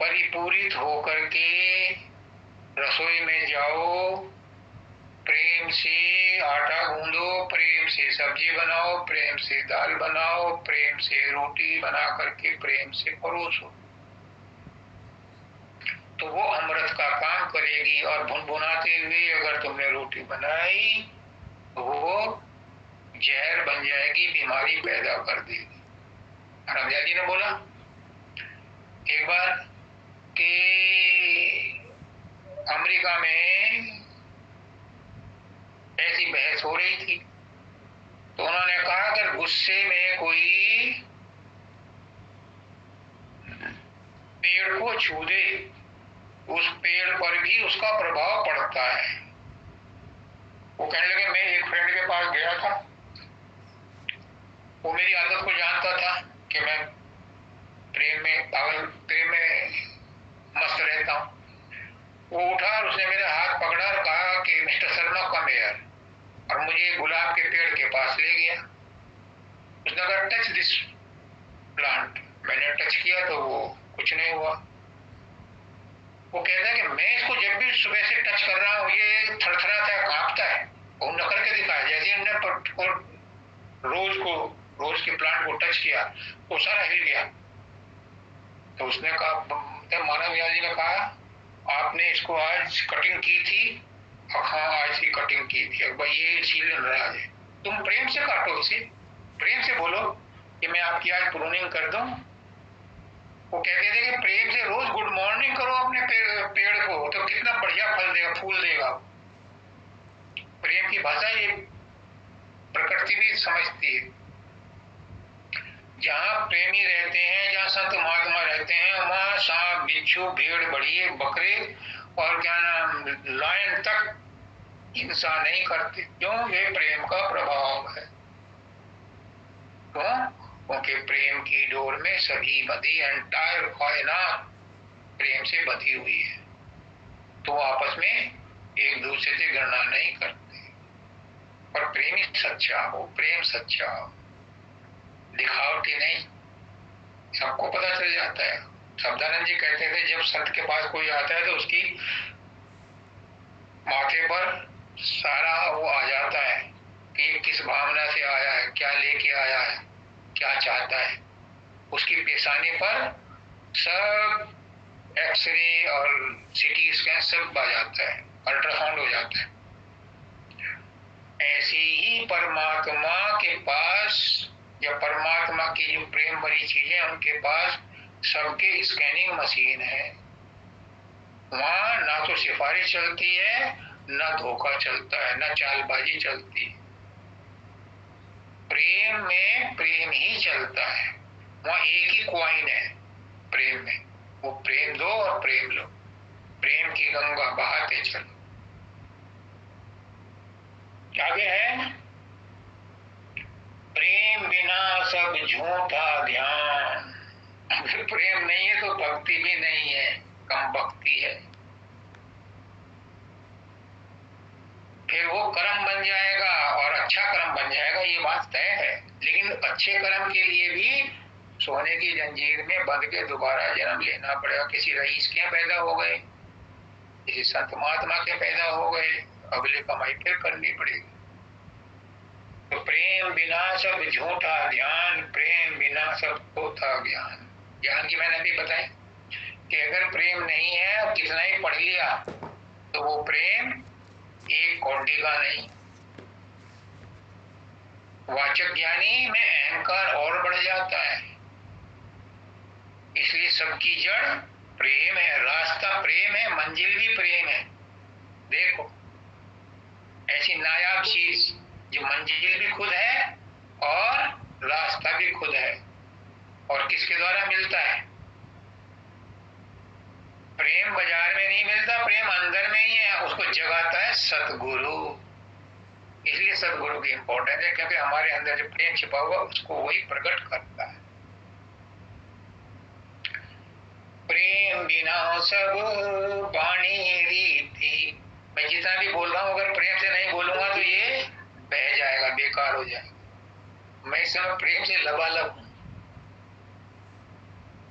परिपूरित होकर के रसोई में जाओ, प्रेम से आटा गूंदो, प्रेम से सब्जी बनाओ, प्रेम से दाल बनाओ, प्रेम से रोटी बना करके प्रेम से परोसो, तो वो अमृत का काम करेगी। और भुनभुनाते हुए अगर तुमने रोटी बनाई तो वो जहर बन जाएगी, बीमारी पैदा कर देगी। रामदयाल जी ने बोला एक बार कि अमेरिका में ऐसी बहस हो रही थी, तो उन्होंने कहा अगर गुस्से में कोई पेड़ को छू दे, उस पेड़ पर भी उसका प्रभाव पड़ता है। वो कहने लगे मैं एक फ्रेंड के पास गया था, वो मेरी आदत को जानता था कि मैं प्रेम में मस्त रहता हूँ। वो उठा और उसने मेरा हाथ पकड़ा और कहा कि मिस्टर शर्मा कम हियर, और मुझे गुलाब के पेड़ के पास ले गया। उसने कहा टच दिस प्लांट। मैंने टच किया तो वो कुछ नहीं हुआ। वो कहता है कि मैं इसको जब भी सुबह से टच कर रहा हूँ ये थरथराता है, कांपता है। वो न करके दिखाया, जैसे हमने रोज के प्लांट को टच किया तो सारा हिल गया। तो उसने कहा, मानव यार जी ने कहा आपने इसको आज कटिंग की थी? हाँ आज ही कटिंग की थी। अब भाई ये इसीलिए नाराज है। तुम प्रेम से काटो इसे, प्रेम से बोलो कि मैं आपकी आज प्रूनिंग कर दूं। वो कहते थे कि प्रेम से रोज गुड मॉर्निंग करो अपने पेड़ को, तो कितना बढ़िया फल देगा, फूल देगा। प्रेम की भाषा ये प्रकृति भी समझती है। जहाँ प्रेमी रहते हैं, जहाँ संत महात्मा रहते हैं, वहाँ सांप बिच्छू भेड़ बढ़िए बकरे और क्या नाम लायन तक हिंसा नहीं करते। क्यों? ये प्रेम का प्रभाव है। क्यों? क्योंकि प्रेम की डोर में सभी बंधी, एंटायर कायनात प्रेम से बंधी हुई है। तो आपस में एक दूसरे से गणना नहीं करते। और प्रेमी सच्चा हो, प्रेम सच्चा हो, दिखावटी नहीं। सबको पता चल जाता है। शब्दानंद जी कहते थे जब संत के पास कोई आता है तो उसकी माथे पर सारा वो आ जाता है कि ये किस भावना से आया है, क्या लेके आया है, क्या चाहता है। उसकी पेशानी पर सब एक्सरे और सीटी स्कैन सब आ जाता है, अल्ट्रासाउंड हो जाता है। ऐसे ही परमात्मा के पास या परमात्मा की जो प्रेम भरी चीजें उनके पास सबके स्कैनिंग मशीन है। वहां ना तो सिफारिश चलती है, ना धोखा चलता है, ना चालबाजी चलती है। प्रेम में प्रेम ही चलता है। वहां एक ही क्वाइन है प्रेम में, वो प्रेम दो और प्रेम लो। प्रेम की गंगा बहाते चलो। आगे है प्रेम बिना सब झूठा ध्यान। अगर प्रेम नहीं है तो भक्ति भी नहीं है, कम भक्ति है। फिर वो कर्म बन जाएगा और अच्छा कर्म बन जाएगा, ये बात तय है। लेकिन अच्छे कर्म के लिए भी सोने की जंजीर में बंध के दोबारा जन्म लेना पड़ेगा। किसी रईस के पैदा हो गए, किसी संत महात्मा के पैदा हो गए, अगली कमाई फिर करनी पड़ेगी। तो प्रेम बिना सब झूठा ध्यान, प्रेम बिना सब खोता ज्ञान। ज्ञान की मैंने अभी बताई कि अगर प्रेम नहीं है और कितना ही पढ़ लिया तो वो प्रेम एक कौड़ी का नहीं। वाचक ज्ञानी में अहंकार और बढ़ जाता है। इसलिए सबकी जड़ प्रेम है, रास्ता प्रेम है, मंजिल भी प्रेम है। देखो ऐसी नायाब चीज जो मंजिल भी खुद है और रास्ता भी खुद है, और किसके द्वारा मिलता है? प्रेम बाजार में नहीं मिलता, प्रेम अंदर में ही है, उसको जगाता है सतगुरु। इसलिए सतगुरु की इंपॉर्टेंस है, क्योंकि हमारे अंदर जो प्रेम छिपा हुआ उसको वही प्रकट करता है। प्रेम बिना सब वाणी रीति। मैं जितना भी बोल रहा हूं अगर प्रेम से नहीं बोलूंगा तो ये बह जाएगा, बेकार हो जाएगा। मैं इस समय प्रेम से लबालब हूं।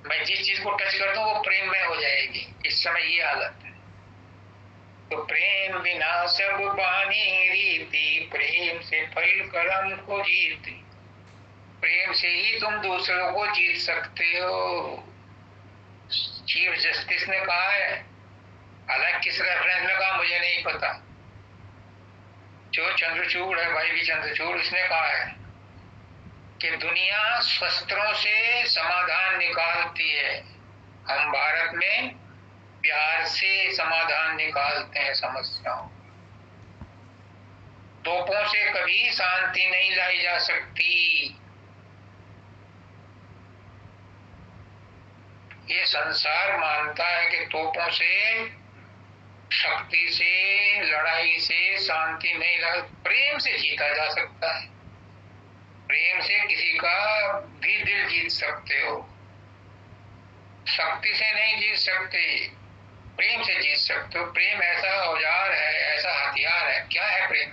मैं जिस चीज को टच करता हूं वो प्रेम में हो जाएगी। इस समय ये हालत है। तो प्रेम बिना सब वाणी रीति, प्रेम से फल कर्म को जीती। प्रेम से ही तुम दूसरों को जीत सकते हो। चीफ जस्टिस ने कहा है, हालांकि किस रेफरेंस में कहा मुझे नहीं पता, जो चंद्रचूड़ है, भाई भी चंद्रचूड़, उसने कहा है कि दुनिया शस्त्रों से समाधान निकालती है, हम भारत में प्यार से समाधान निकालते हैं समस्याओं। तोपों से कभी शांति नहीं लाई जा सकती। ये संसार मानता है कि तोपों से, शक्ति से, लड़ाई से शांति नहीं ला, प्रेम से जीता जा सकता है। प्रेम से किसी का भी दिल जीत सकते हो। शक्ति से नहीं जीत सकते, प्रेम से जीत सकते हो। प्रेम ऐसा औजार है, ऐसा हथियार है। क्या है प्रेम?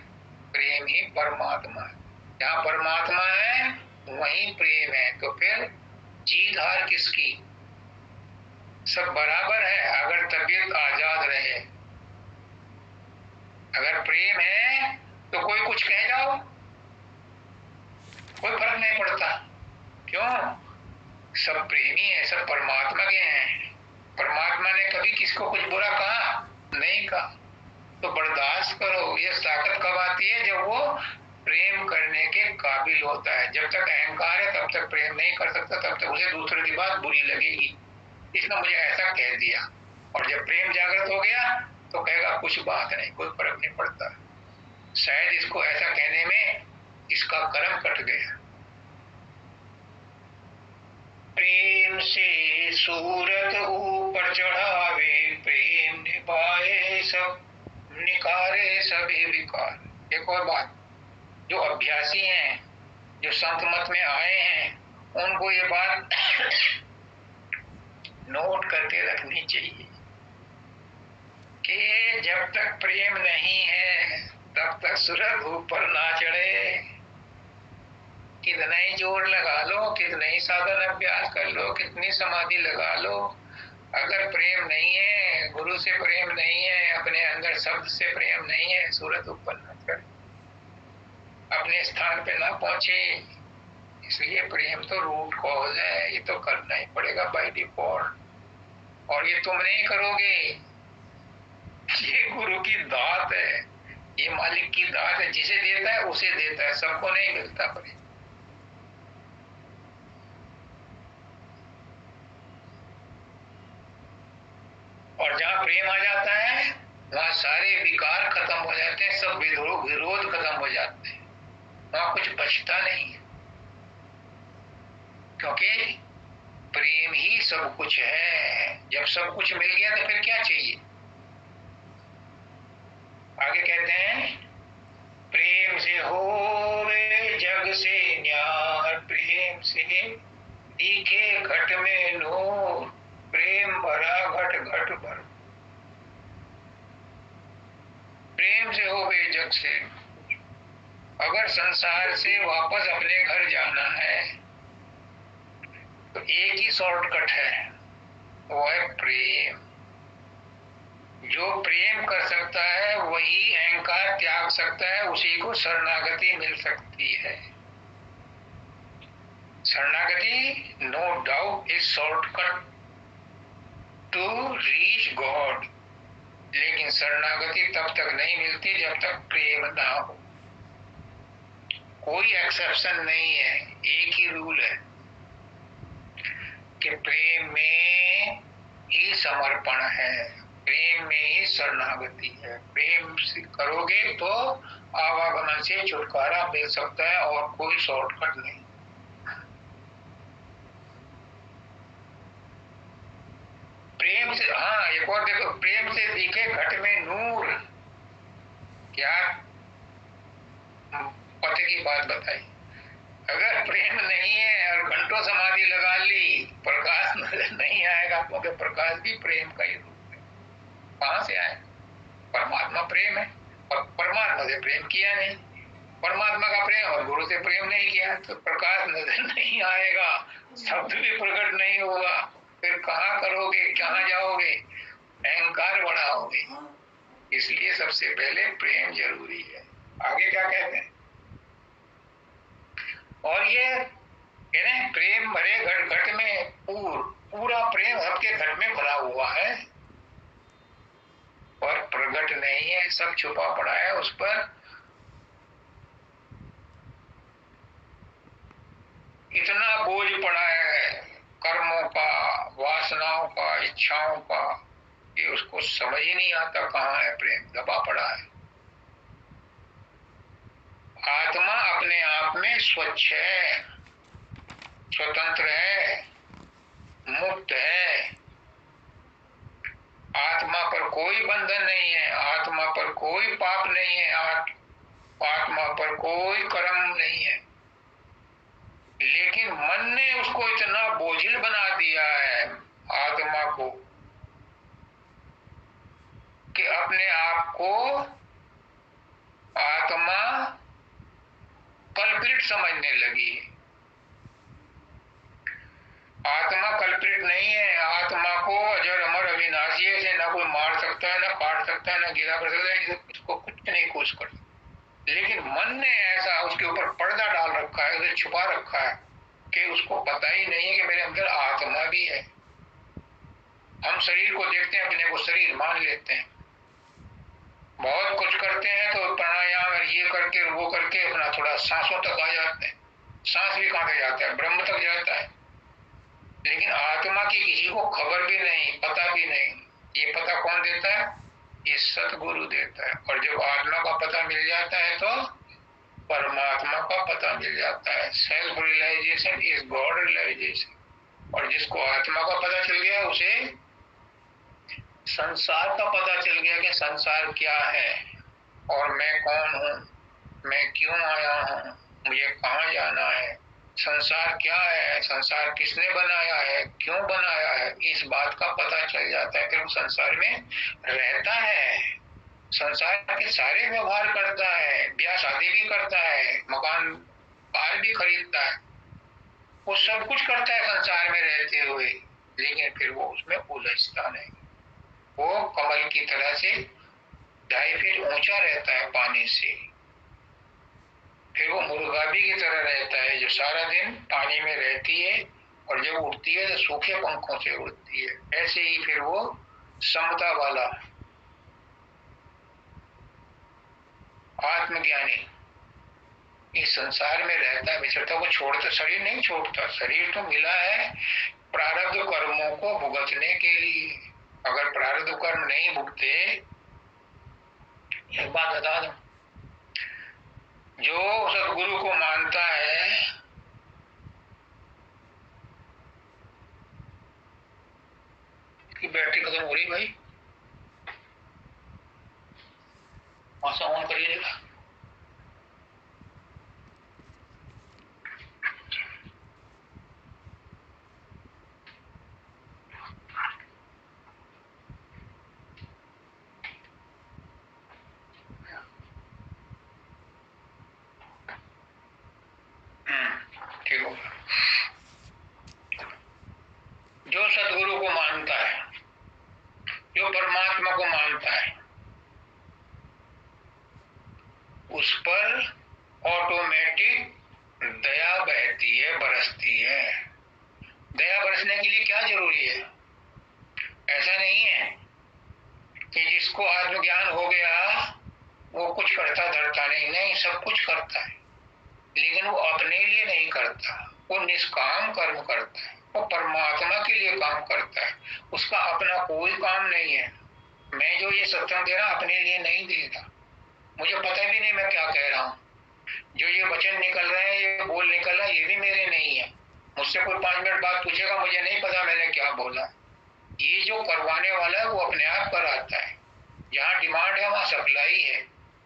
प्रेम ही परमात्मा है। जहां परमात्मा है वहीं प्रेम है। तो फिर जीत हार किसकी? सब बराबर है अगर तबीयत आजाद रहे। अगर प्रेम है तो कोई कुछ कह जाओ, कोई फर्क नहीं पड़ता। क्यों? सब प्रेमी है, सब परमात्मा के हैं। परमात्मा ने कभी किसको कुछ बुरा कहा? नहीं कहा। तो बर्दाश्त करो। ये ताकत कब आती है? जब वो प्रेम करने के काबिल होता है। जब तक अहंकार है तब तक प्रेम नहीं कर सकता, तब तक उसे दूसरे की बात बुरी लगेगी, इसने मुझे ऐसा कह दिया। और जब प्रेम जागृत हो गया तो कहेगा कुछ बात नहीं, कोई फर्क नहीं पड़ता, शायद इसको ऐसा कहने में इसका कर्म कट गया। प्रेम से सूरत ऊपर चढ़ावे, प्रेम निभाए सब निकारे सभी विकार। एक और बात, जो अभ्यासी हैं, जो संत मत में आए हैं, उनको ये बात नोट करके रखनी चाहिए कि जब तक प्रेम नहीं है तब तक सूरत ऊपर ना चढ़े। कितना ही जोर लगा लो, कितना ही साधन अभ्यास कर लो, कितनी समाधि लगा लो, अगर प्रेम नहीं है, गुरु से प्रेम नहीं है, अपने अंदर शब्द से प्रेम नहीं है, सूरत ऊपर न चढ़े, अपने स्थान पे ना पहुंचे। इसलिए प्रेम तो रूट कॉज है, ये तो करना ही पड़ेगा बाय डिफॉल्ट। और ये तुम नहीं करोगे, ये गुरु की दात है, ये मालिक की दात है। जिसे देता है उसे देता है, सबको नहीं मिलता प्रेम। और जहां प्रेम आ जाता है वहां सारे विकार खत्म हो जाते हैं, सब विरोध खत्म हो जाते हैं, वहां कुछ बचता नहीं है, क्योंकि प्रेम ही सब कुछ है। जब सब कुछ मिल गया तो फिर क्या चाहिए? आगे कहते हैं, प्रेम से होवे जग से न्यार, प्रेम से दिखे घट में नूर, प्रेम भरा घट घट भर। प्रेम से होवे जग से। अगर संसार से वापस अपने घर जाना है तो एक ही शॉर्टकट है, वो है प्रेम। जो प्रेम कर सकता है वही अहंकार त्याग सकता है, उसी को शरणागति मिल सकती है। शरणागति no doubt is shortcut to reach God, लेकिन शरणागति तब तक नहीं मिलती जब तक प्रेम ना हो। कोई एक्सेप्शन नहीं है, एक ही रूल है कि प्रेम में ही समर्पण है, प्रेम में ही शरणागति है। प्रेम से करोगे तो आवागमन से छुटकारा मिल सकता है और कोई शॉर्टकट नहीं। प्रेम से, हाँ एक और देखो, प्रेम से दिखे घट में नूर, क्या पते की बात बताई। अगर प्रेम नहीं है और घंटों समाधि लगा ली, प्रकाश नजर नहीं आएगा, क्योंकि प्रकाश भी प्रेम का ही रूप है। कहां से आए? परमात्मा प्रेम है और परमात्मा से प्रेम किया नहीं, परमात्मा का प्रेम और गुरु से प्रेम नहीं किया, तो प्रकाश नजर नहीं आएगा, शब्द भी प्रकट नहीं होगा, फिर कहाँ करोगे, कहाँ जाओगे, अहंकार बढ़ाओगे। इसलिए सबसे पहले प्रेम जरूरी है। आगे क्या कहते हैं? और ये कह रहे हैं प्रेम भरे घट घट में पूरा प्रेम सबके घट में भरा हुआ है और प्रकट नहीं है, सब छुपा पड़ा है उस पर। इतना बोझ पड़ा है कर्मों का, वासनाओं का, इच्छाओं का, कि उसको समझ ही नहीं आता कहाँ है प्रेम, दबा पड़ा है। आत्मा अपने आप में स्वच्छ है, स्वतंत्र है, मुक्त है। आत्मा पर कोई बंधन नहीं है, आत्मा पर कोई पाप नहीं है, आत्मा पर कोई कर्म नहीं है। लेकिन मन ने उसको इतना बोझिल बना दिया है आत्मा को कि अपने आप को आत्मा कल्प्रिट समझने लगी है। आत्मा कल्प्रिट नहीं है, आत्मा को अजर अमर अविनाशी से ना कोई मार सकता है, ना काट सकता है, ना गिरा कर सकता है, इसको कुछ नहीं कोस कर सकता। लेकिन मन ने ऐसा उसके ऊपर पर्दा डाल रखा है, उसे छुपा रखा है कि उसको पता ही नहीं है कि मेरे अंदर आत्मा भी है। हम शरीर को देखते हैं, अपने को शरीर मान लेते हैं, बहुत कुछ करते हैं, तो प्राणायाम ये करके वो करके अपना थोड़ा सांसों तक आ जाते हैं, सांस भी कहाँ तक जाता है, ब्रह्म तक जाता है। लेकिन आत्मा की किसी को खबर भी नहीं, पता भी नहीं। ये पता कौन देता है? ये सतगुरु देता है। और जब आत्मा का पता मिल जाता है तो परमात्मा का पता मिल जाता है। Self realisation is God realisation. और जिसको आत्मा का पता चल गया उसे संसार का पता चल गया कि संसार क्या है और मैं कौन हूँ, मैं क्यों आया हूँ, मुझे कहाँ जाना है, संसार क्या है, संसार किसने बनाया है, क्यों बनाया है, इस बात का पता चल जाता है। फिर वो संसार में रहता है, संसार के सारे व्यवहार करता है, ब्याह शादी भी करता है, मकान कार भी खरीदता है, वो सब कुछ करता है संसार में रहते हुए। लेकिन फिर वो उसमें उलझता नहीं, वो कमल की तरह से 2.5 फीट ऊंचा रहता है पानी से। फिर वो मुर्गाबी की तरह रहता है जो सारा दिन पानी में रहती है और जब उड़ती है तो सूखे पंखों से उड़ती है। ऐसे ही फिर वो समता वाला आत्मज्ञानी इस संसार में रहता है, विचरता। वो छोड़ता, शरीर नहीं छोड़ता, शरीर तो मिला है प्रारब्ध कर्मों को भुगतने के लिए। अगर प्रारब्ध कर्म नहीं भुगते, एक बात बता दो, जो सदगुरु को मानता है कि बैटरी खत्म हो रही भाई, मौसम ऑन करिएगा। ठीक होगा। जो सदगुरु को मानता है, जो परमात्मा को मानता ऑटोमेटिक दया बहती है, बरसती है। दया बरसने के लिए क्या जरूरी है? ऐसा नहीं है कि जिसको आत्मज्ञान हो गया वो कुछ करता धरता नहीं, नहीं, सब कुछ करता है, लेकिन वो अपने लिए नहीं करता, वो निष्काम कर्म करता है, वो परमात्मा के लिए काम करता है, उसका अपना कोई काम नहीं है। मैं जो ये सत्संग दे रहा अपने लिए नहीं दे रहा, मुझे पता भी नहीं मैं क्या कह रहा हूँ। जो ये वचन निकल रहे हैं, ये बोल निकल रहा है, ये भी मेरे नहीं है। मुझसे कोई 5 मिनट बाद पूछेगा, मुझे नहीं पता मैंने क्या बोला। ये जो करवाने वाला है वो अपने आप कराता है। जहाँ डिमांड है वहाँ सप्लाई है।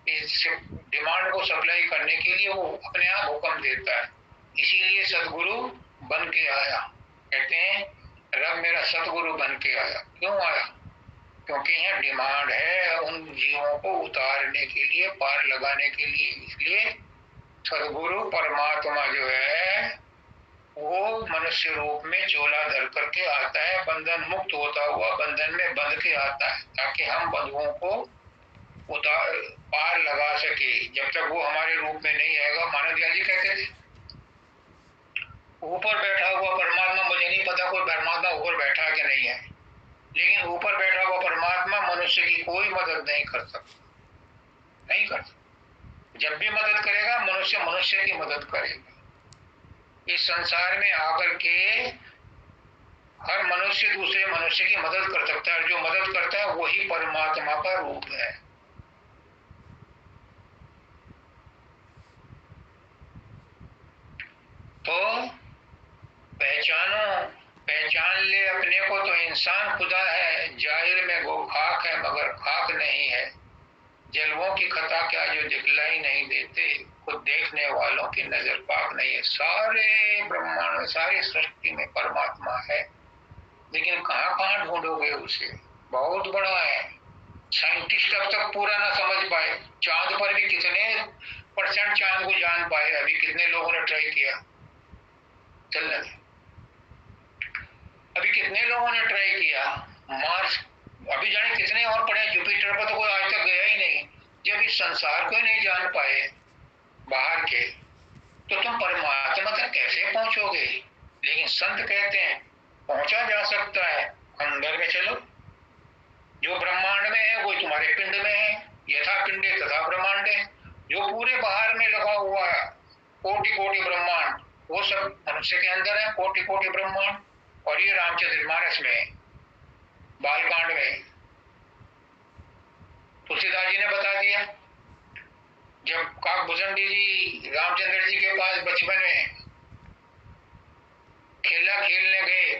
इस डिमांड को सप्लाई करने के लिए वो अपने आप हुक्म देता है। इसीलिए सदगुरु बन के आया। कहते हैं रब मेरा सदगुरु बन के आया। क्यों आया? क्योंकि यहाँ डिमांड है उन जीवों को उतारने के लिए, पार लगाने के लिए। इसलिए सदगुरु परमात्मा जो है वो मनुष्य रूप में चोला धर करके आता है, बंधन मुक्त होता हुआ बंधन में बंध के आता है, ताकि हम बंधुओं को उतार पार लगा सके। जब तक वो हमारे रूप में नहीं आएगा, मानव दयाल जी कहते थे ऊपर बैठा हुआ परमात्मा, मुझे नहीं पता कोई परमात्मा ऊपर बैठा कि नहीं है, लेकिन ऊपर बैठा हुआ परमात्मा मनुष्य की कोई मदद नहीं कर सकता, नहीं कर सकता। जब भी मदद करेगा मनुष्य मनुष्य की मदद करेगा। इस संसार में आकर के हर मनुष्य दूसरे मनुष्य की मदद कर सकता है। जो मदद करता है वही परमात्मा का रूप है। तो पहचानो, पहचान ले अपने को तो इंसान खुदा है, जाहिर में गो खाक है मगर खाक नहीं है। जलवों की खता क्या जो दिखलाई नहीं देते, खुद देखने वालों की नजर पाक नहीं है। सारे ब्रह्मांड, सारी सृष्टि में परमात्मा है, लेकिन कहाँ कहाँ ढूंढोगे उसे? बहुत बड़ा है। साइंटिस्ट अब तक पूरा ना समझ पाए। चांद पर भी कितने % चांद को जान पाए? अभी कितने लोगों ने ट्राई किया चलने? अभी कितने लोगों ने ट्राई किया? मार्स अभी जाने कितने और पड़े। जुपिटर पर तो कोई आज तक गया ही नहीं। जब इस संसार को ही नहीं जान पाए बाहर के, तो तुम परमात्मा तक कैसे पहुंचोगे? लेकिन संत कहते हैं पहुंचा जा सकता है, अंदर में चलो। जो ब्रह्मांड में है वो तुम्हारे पिंड में है। यथा पिंडे तथा ब्रह्मांड है। जो पूरे बाहर में लगा हुआ है कोटि कोटि ब्रह्मांड, वो सब मनुष्य के अंदर है, कोटि कोटि ब्रह्मांड। और ये रामचरितमानस में बालकांड में तुलसीदास जी ने बता दिया। जब काकभूषणी जी रामचंद्र जी के पास बचपन में खेला खेलने गए,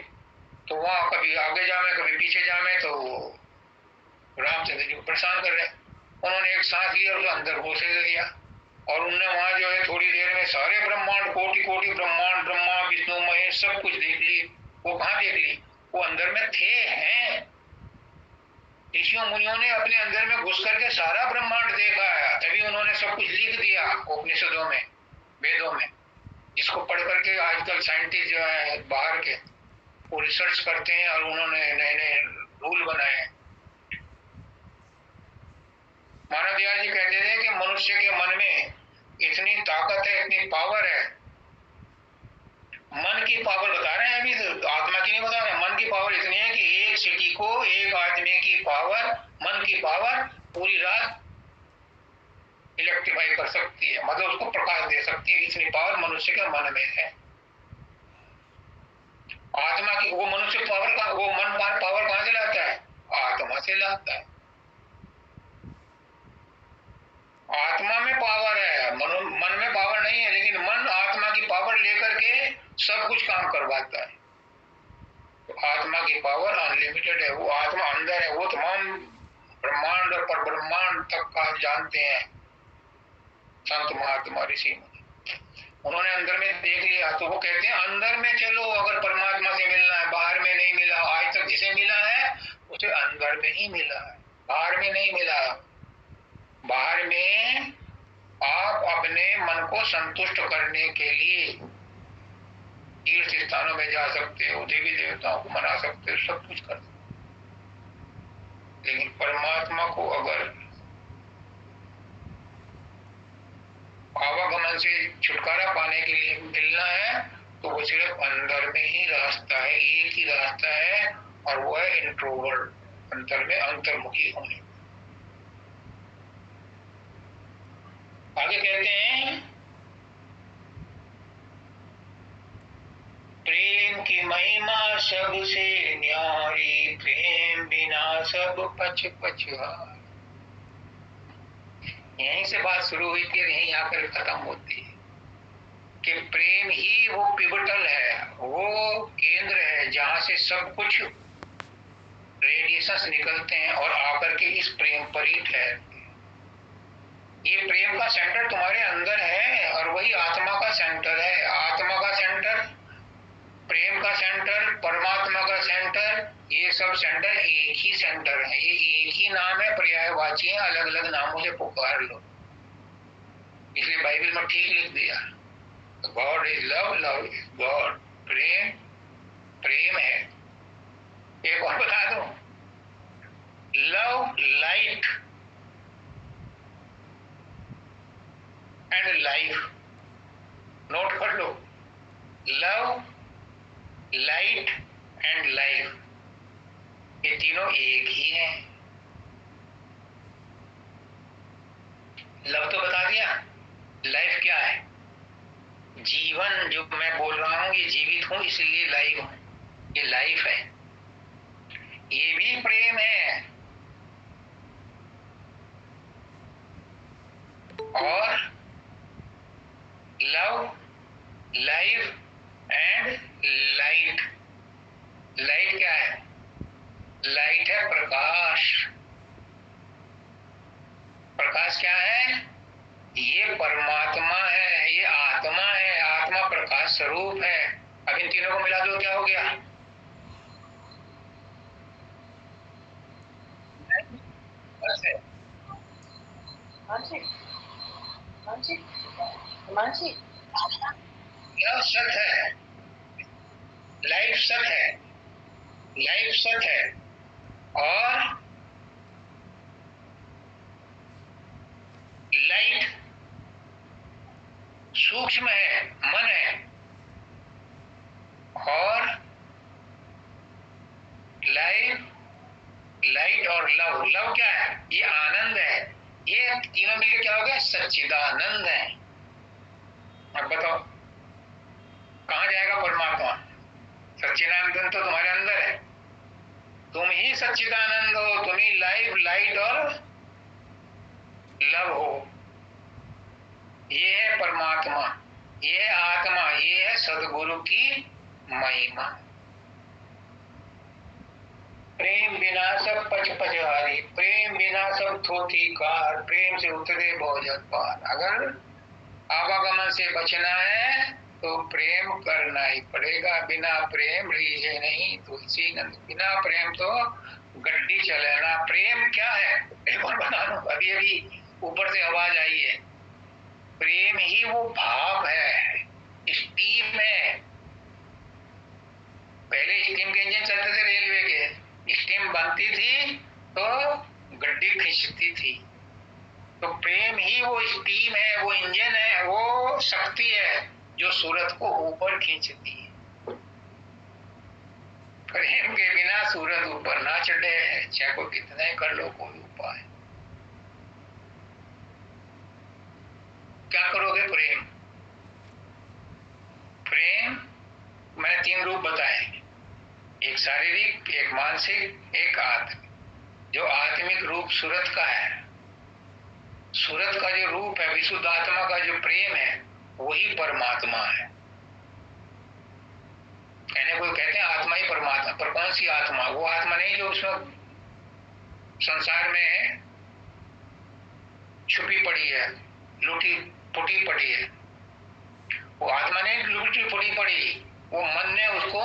तो वहां कभी आगे जामे कभी पीछे जामे, तो रामचंद्र जी को परेशान कर रहे। उन्होंने एक सांस लिया और अंदर घुसे दे दिया, और उनने वहां जो है थोड़ी देर में सारे ब्रह्मांड, कोटि कोटि ब्रह्मांड, ब्रह्मा विष्णु महेश सब कुछ देख लिए। वो कहाँ देख ली? वो अंदर में थे, हैं। ऋषियों मुनियों ने अपने अंदर में घुस करके सारा ब्रह्मांड देखा है, तभी उन्होंने सब कुछ लिख दिया उपनिषदों में, वेदों में, जिसको पढ़ करके आजकल साइंटिस्ट जो है बाहर के वो रिसर्च करते हैं और उन्होंने नए नए रूल बनाए। मानव दयाल जी कहते थे कि मनुष्य के मन में इतनी ताकत है, इतनी पावर है। मन की पावर बता रहे हैं अभी, तो आत्मा की नहीं बता रहे। मन की पावर इतनी है कि एक सिटी को, एक आदमी की पावर, मन की पावर पूरी रात इलेक्ट्रीफाई कर सकती है, मतलब उसको प्रकाश दे सकती है। इतनी पावर मनुष्य के मन में है। आत्मा की वो मनुष्य पावर का वो मन पावर कहां से लाता है? आत्मा से लाता है। आत्मा में पावर है, मन में पावर नहीं है, लेकिन मन आत्मा की पावर लेकर के सब कुछ काम करवाता है। तो आत्मा की पावर अनलिमिटेड है। वो आत्मा अंदर है, वो तमाम ब्रह्मांड और पर ब्रह्मांड तक का जानते हैं संत महात्मा ऋषि मुनि। उन्होंने अंदर में देख लिया, तो वो कहते हैं अंदर में चलो, अगर परमात्मा से मिलना है। बाहर में नहीं मिला। आज तक जिसे मिला है उसे अंदर में ही मिला है, बाहर में नहीं मिला। बाहर में आप अपने मन को संतुष्ट करने के लिए तीर्थ स्थानों में जा सकते हो, देवी देवताओं को मना सकते हो, सब कुछ कर सकते हो, लेकिन परमात्मा को अगर आवागमन से छुटकारा पाने के लिए मिलना है तो वो सिर्फ अंदर में ही रास्ता है, एक ही रास्ता है, और वो है इंट्रोवर्ट, अंतर में अंतर्मुखी होने। आगे कहते हैं प्रेम की महिमा सबसे न्यारी, प्रेम बिना सब पछ पछुआर। यहीं से बात शुरू हुई थी और यहीं आकर खत्म होती है कि प्रेम ही वो पिवटल है, वो केंद्र है जहां से सब कुछ रेडिएशंस निकलते हैं और आकर के इस प्रेम पर ही ठहरते हैं। ये प्रेम का सेंटर तुम्हारे अंदर है और वही आत्मा का सेंटर है। आत्मा का सेंटर, प्रेम का सेंटर, परमात्मा का सेंटर, ये सब सेंटर एक ही सेंटर है। ये एक ही नाम है, पर्यायवाची है, अलग अलग नामों से पुकार लो। इसलिए बाइबल में ठीक लिख दिया, God is love, love is God. प्रेम प्रेम है। एक और बता दो, love light and life. Note कर लो, लव लाइट एंड लाइफ, ये तीनों एक ही हैं। लव तो बता दिया, लाइफ क्या है? जीवन। जो मैं बोल रहा हूं ये जीवित हूं इसलिए लाइव हूं, ये लाइफ है। ये भी प्रेम है। और love, life and light. Light क्या है? लाइट है प्रकाश। प्रकाश क्या है? ये परमात्मा है, ये आत्मा है। आत्मा प्रकाश स्वरूप है। अब इन तीनों को मिला दो, क्या हो गया? लव सत है, लाइफ सत है, लाइफ सत है, और लाइट सूक्ष्म है, मन है। और लाइफ, लाइट और लव। लव क्या है? ये आनंद है। ये तीनों मिलकर क्या हो गया? सच्चिदानंद है। अब बताओ कहां जाएगा परमात्मा? सच्चिदानंद तो तुम्हारे अंदर है। तुम ही सच्चिदानंद हो, तुम ही लाइफ, लाइट और लव हो। ये है परमात्मा, ये है आत्मा, ये है सदगुरु की महिमा। प्रेम बिना सब पच पचहारी, प्रेम बिना सब थोथी कार, प्रेम से उतरे बहुजन पार। अगर आवागमन से बचना है तो प्रेम करना ही पड़ेगा। बिना प्रेम रीझे नहीं तुलसी नंद। बिना प्रेम तो गड्डी चलेना। प्रेम क्या है? एक और बता दूं, अभी अभी ऊपर से आवाज आई है। प्रेम ही वो भाव है, स्टीम है। पहले स्टीम के इंजन चलते थे रेलवे के, स्टीम बनती थी तो गड्डी खींचती थी। तो प्रेम ही वो स्टीम है, वो इंजन है, वो शक्ति है जो सूरत को ऊपर खींचती है। प्रेम के बिना सूरत ऊपर ना चढ़े, चाहे को कितना ही कर लो कोई उपाय। क्या करोगे? प्रेम, प्रेम मैंने तीन रूप बताए, एक शारीरिक, एक मानसिक, एक आत्मिक। जो आत्मिक रूप सूरत का है, सूरत का जो रूप है, विशुद्ध आत्मा का जो प्रेम है, वही परमात्मा है। कहने को कहते हैं आत्मा ही परमात्मा, पर कौन सी आत्मा? वो आत्मा नहीं जो उसमें संसार में छुपी पड़ी है, लुटी पुटी पड़ी है। वो आत्मा नहीं लुटी पुटी पड़ी, वो मन ने उसको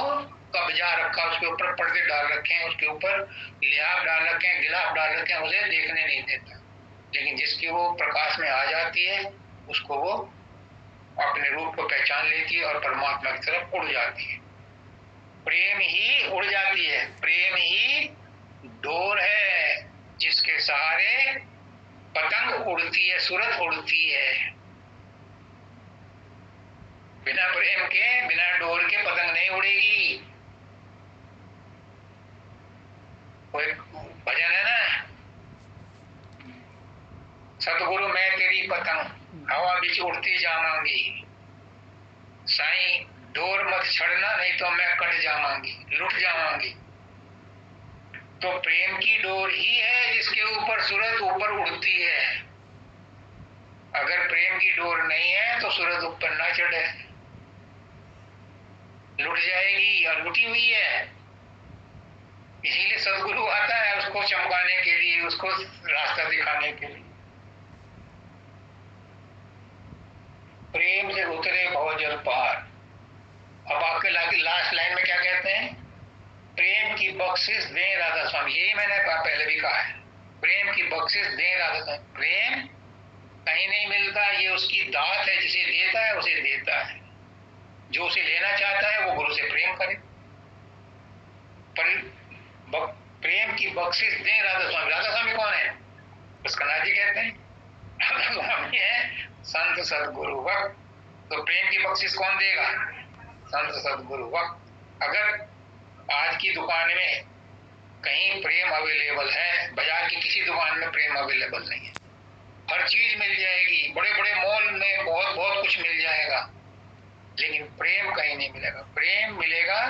कब्जा रखा, उसके ऊपर पर्दे डाल रखे हैं, उसके ऊपर लिहाफ डाल रखे हैं, गिलाफ डाल रखे हैं, उसे देखने नहीं देता। लेकिन जिसकी वो प्रकाश में आ जाती है, उसको वो अपने रूप को पहचान लेती है और परमात्मा की तरफ उड़ जाती है। प्रेम ही उड़ जाती है, प्रेम ही डोर है जिसके सहारे पतंग उड़ती है, सूरत उड़ती है। बिना प्रेम के, बिना डोर के पतंग नहीं उड़ेगी। वो एक भजन है ना, सतगुरु मैं तेरी पतंग हवा बीच उड़ती जावांगी, साईं डोर मत छड़ना नहीं तो मैं कट जावांगी, लुट जावांगी। तो प्रेम की डोर ही है जिसके ऊपर सूरत ऊपर उड़ती है। अगर प्रेम की डोर नहीं है तो सूरत ऊपर ना चढ़े, लुट जाएगी और लुटी हुई है। इसीलिए सदगुरु आता है उसको चमकाने के लिए, उसको रास्ता दिखाने के लिए। प्रेम से उतरे भवजल पार। अब आपके लास्ट लाइन में क्या कहते हैं? प्रेम की बख्शिश दें राधा स्वामी। यही मैंने पहले भी कहा है, प्रेम की बख्शिश दें राधा स्वामी। प्रेम कहीं नहीं मिलता, ये उसकी दात है, जिसे देता है उसे देता है। जो उसे लेना चाहता है वो गुरु से प्रेम करे। पर प्रेम की बख्शिश दें राधा स्वामी। राधा स्वामी कौन है? कन्हैया जी कहते हैं राधा स्वामी है संत सदगुरु वक्त। तो प्रेम की बख्शिश कौन देगा? संत सदगुरु वक्त। अगर आज की दुकान में कहीं प्रेम अवेलेबल है, बाजार की किसी दुकान में प्रेम अवेलेबल नहीं है। हर चीज मिल जाएगी, बड़े बड़े मॉल में बहुत बहुत कुछ मिल जाएगा, लेकिन प्रेम कहीं नहीं मिलेगा। प्रेम मिलेगा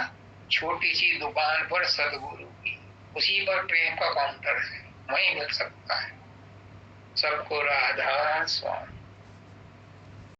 छोटी सी दुकान पर सदगुरु की, उसी पर प्रेम का काउंटर है, वहीं मिल सकता है। सबको राधा स्वामी।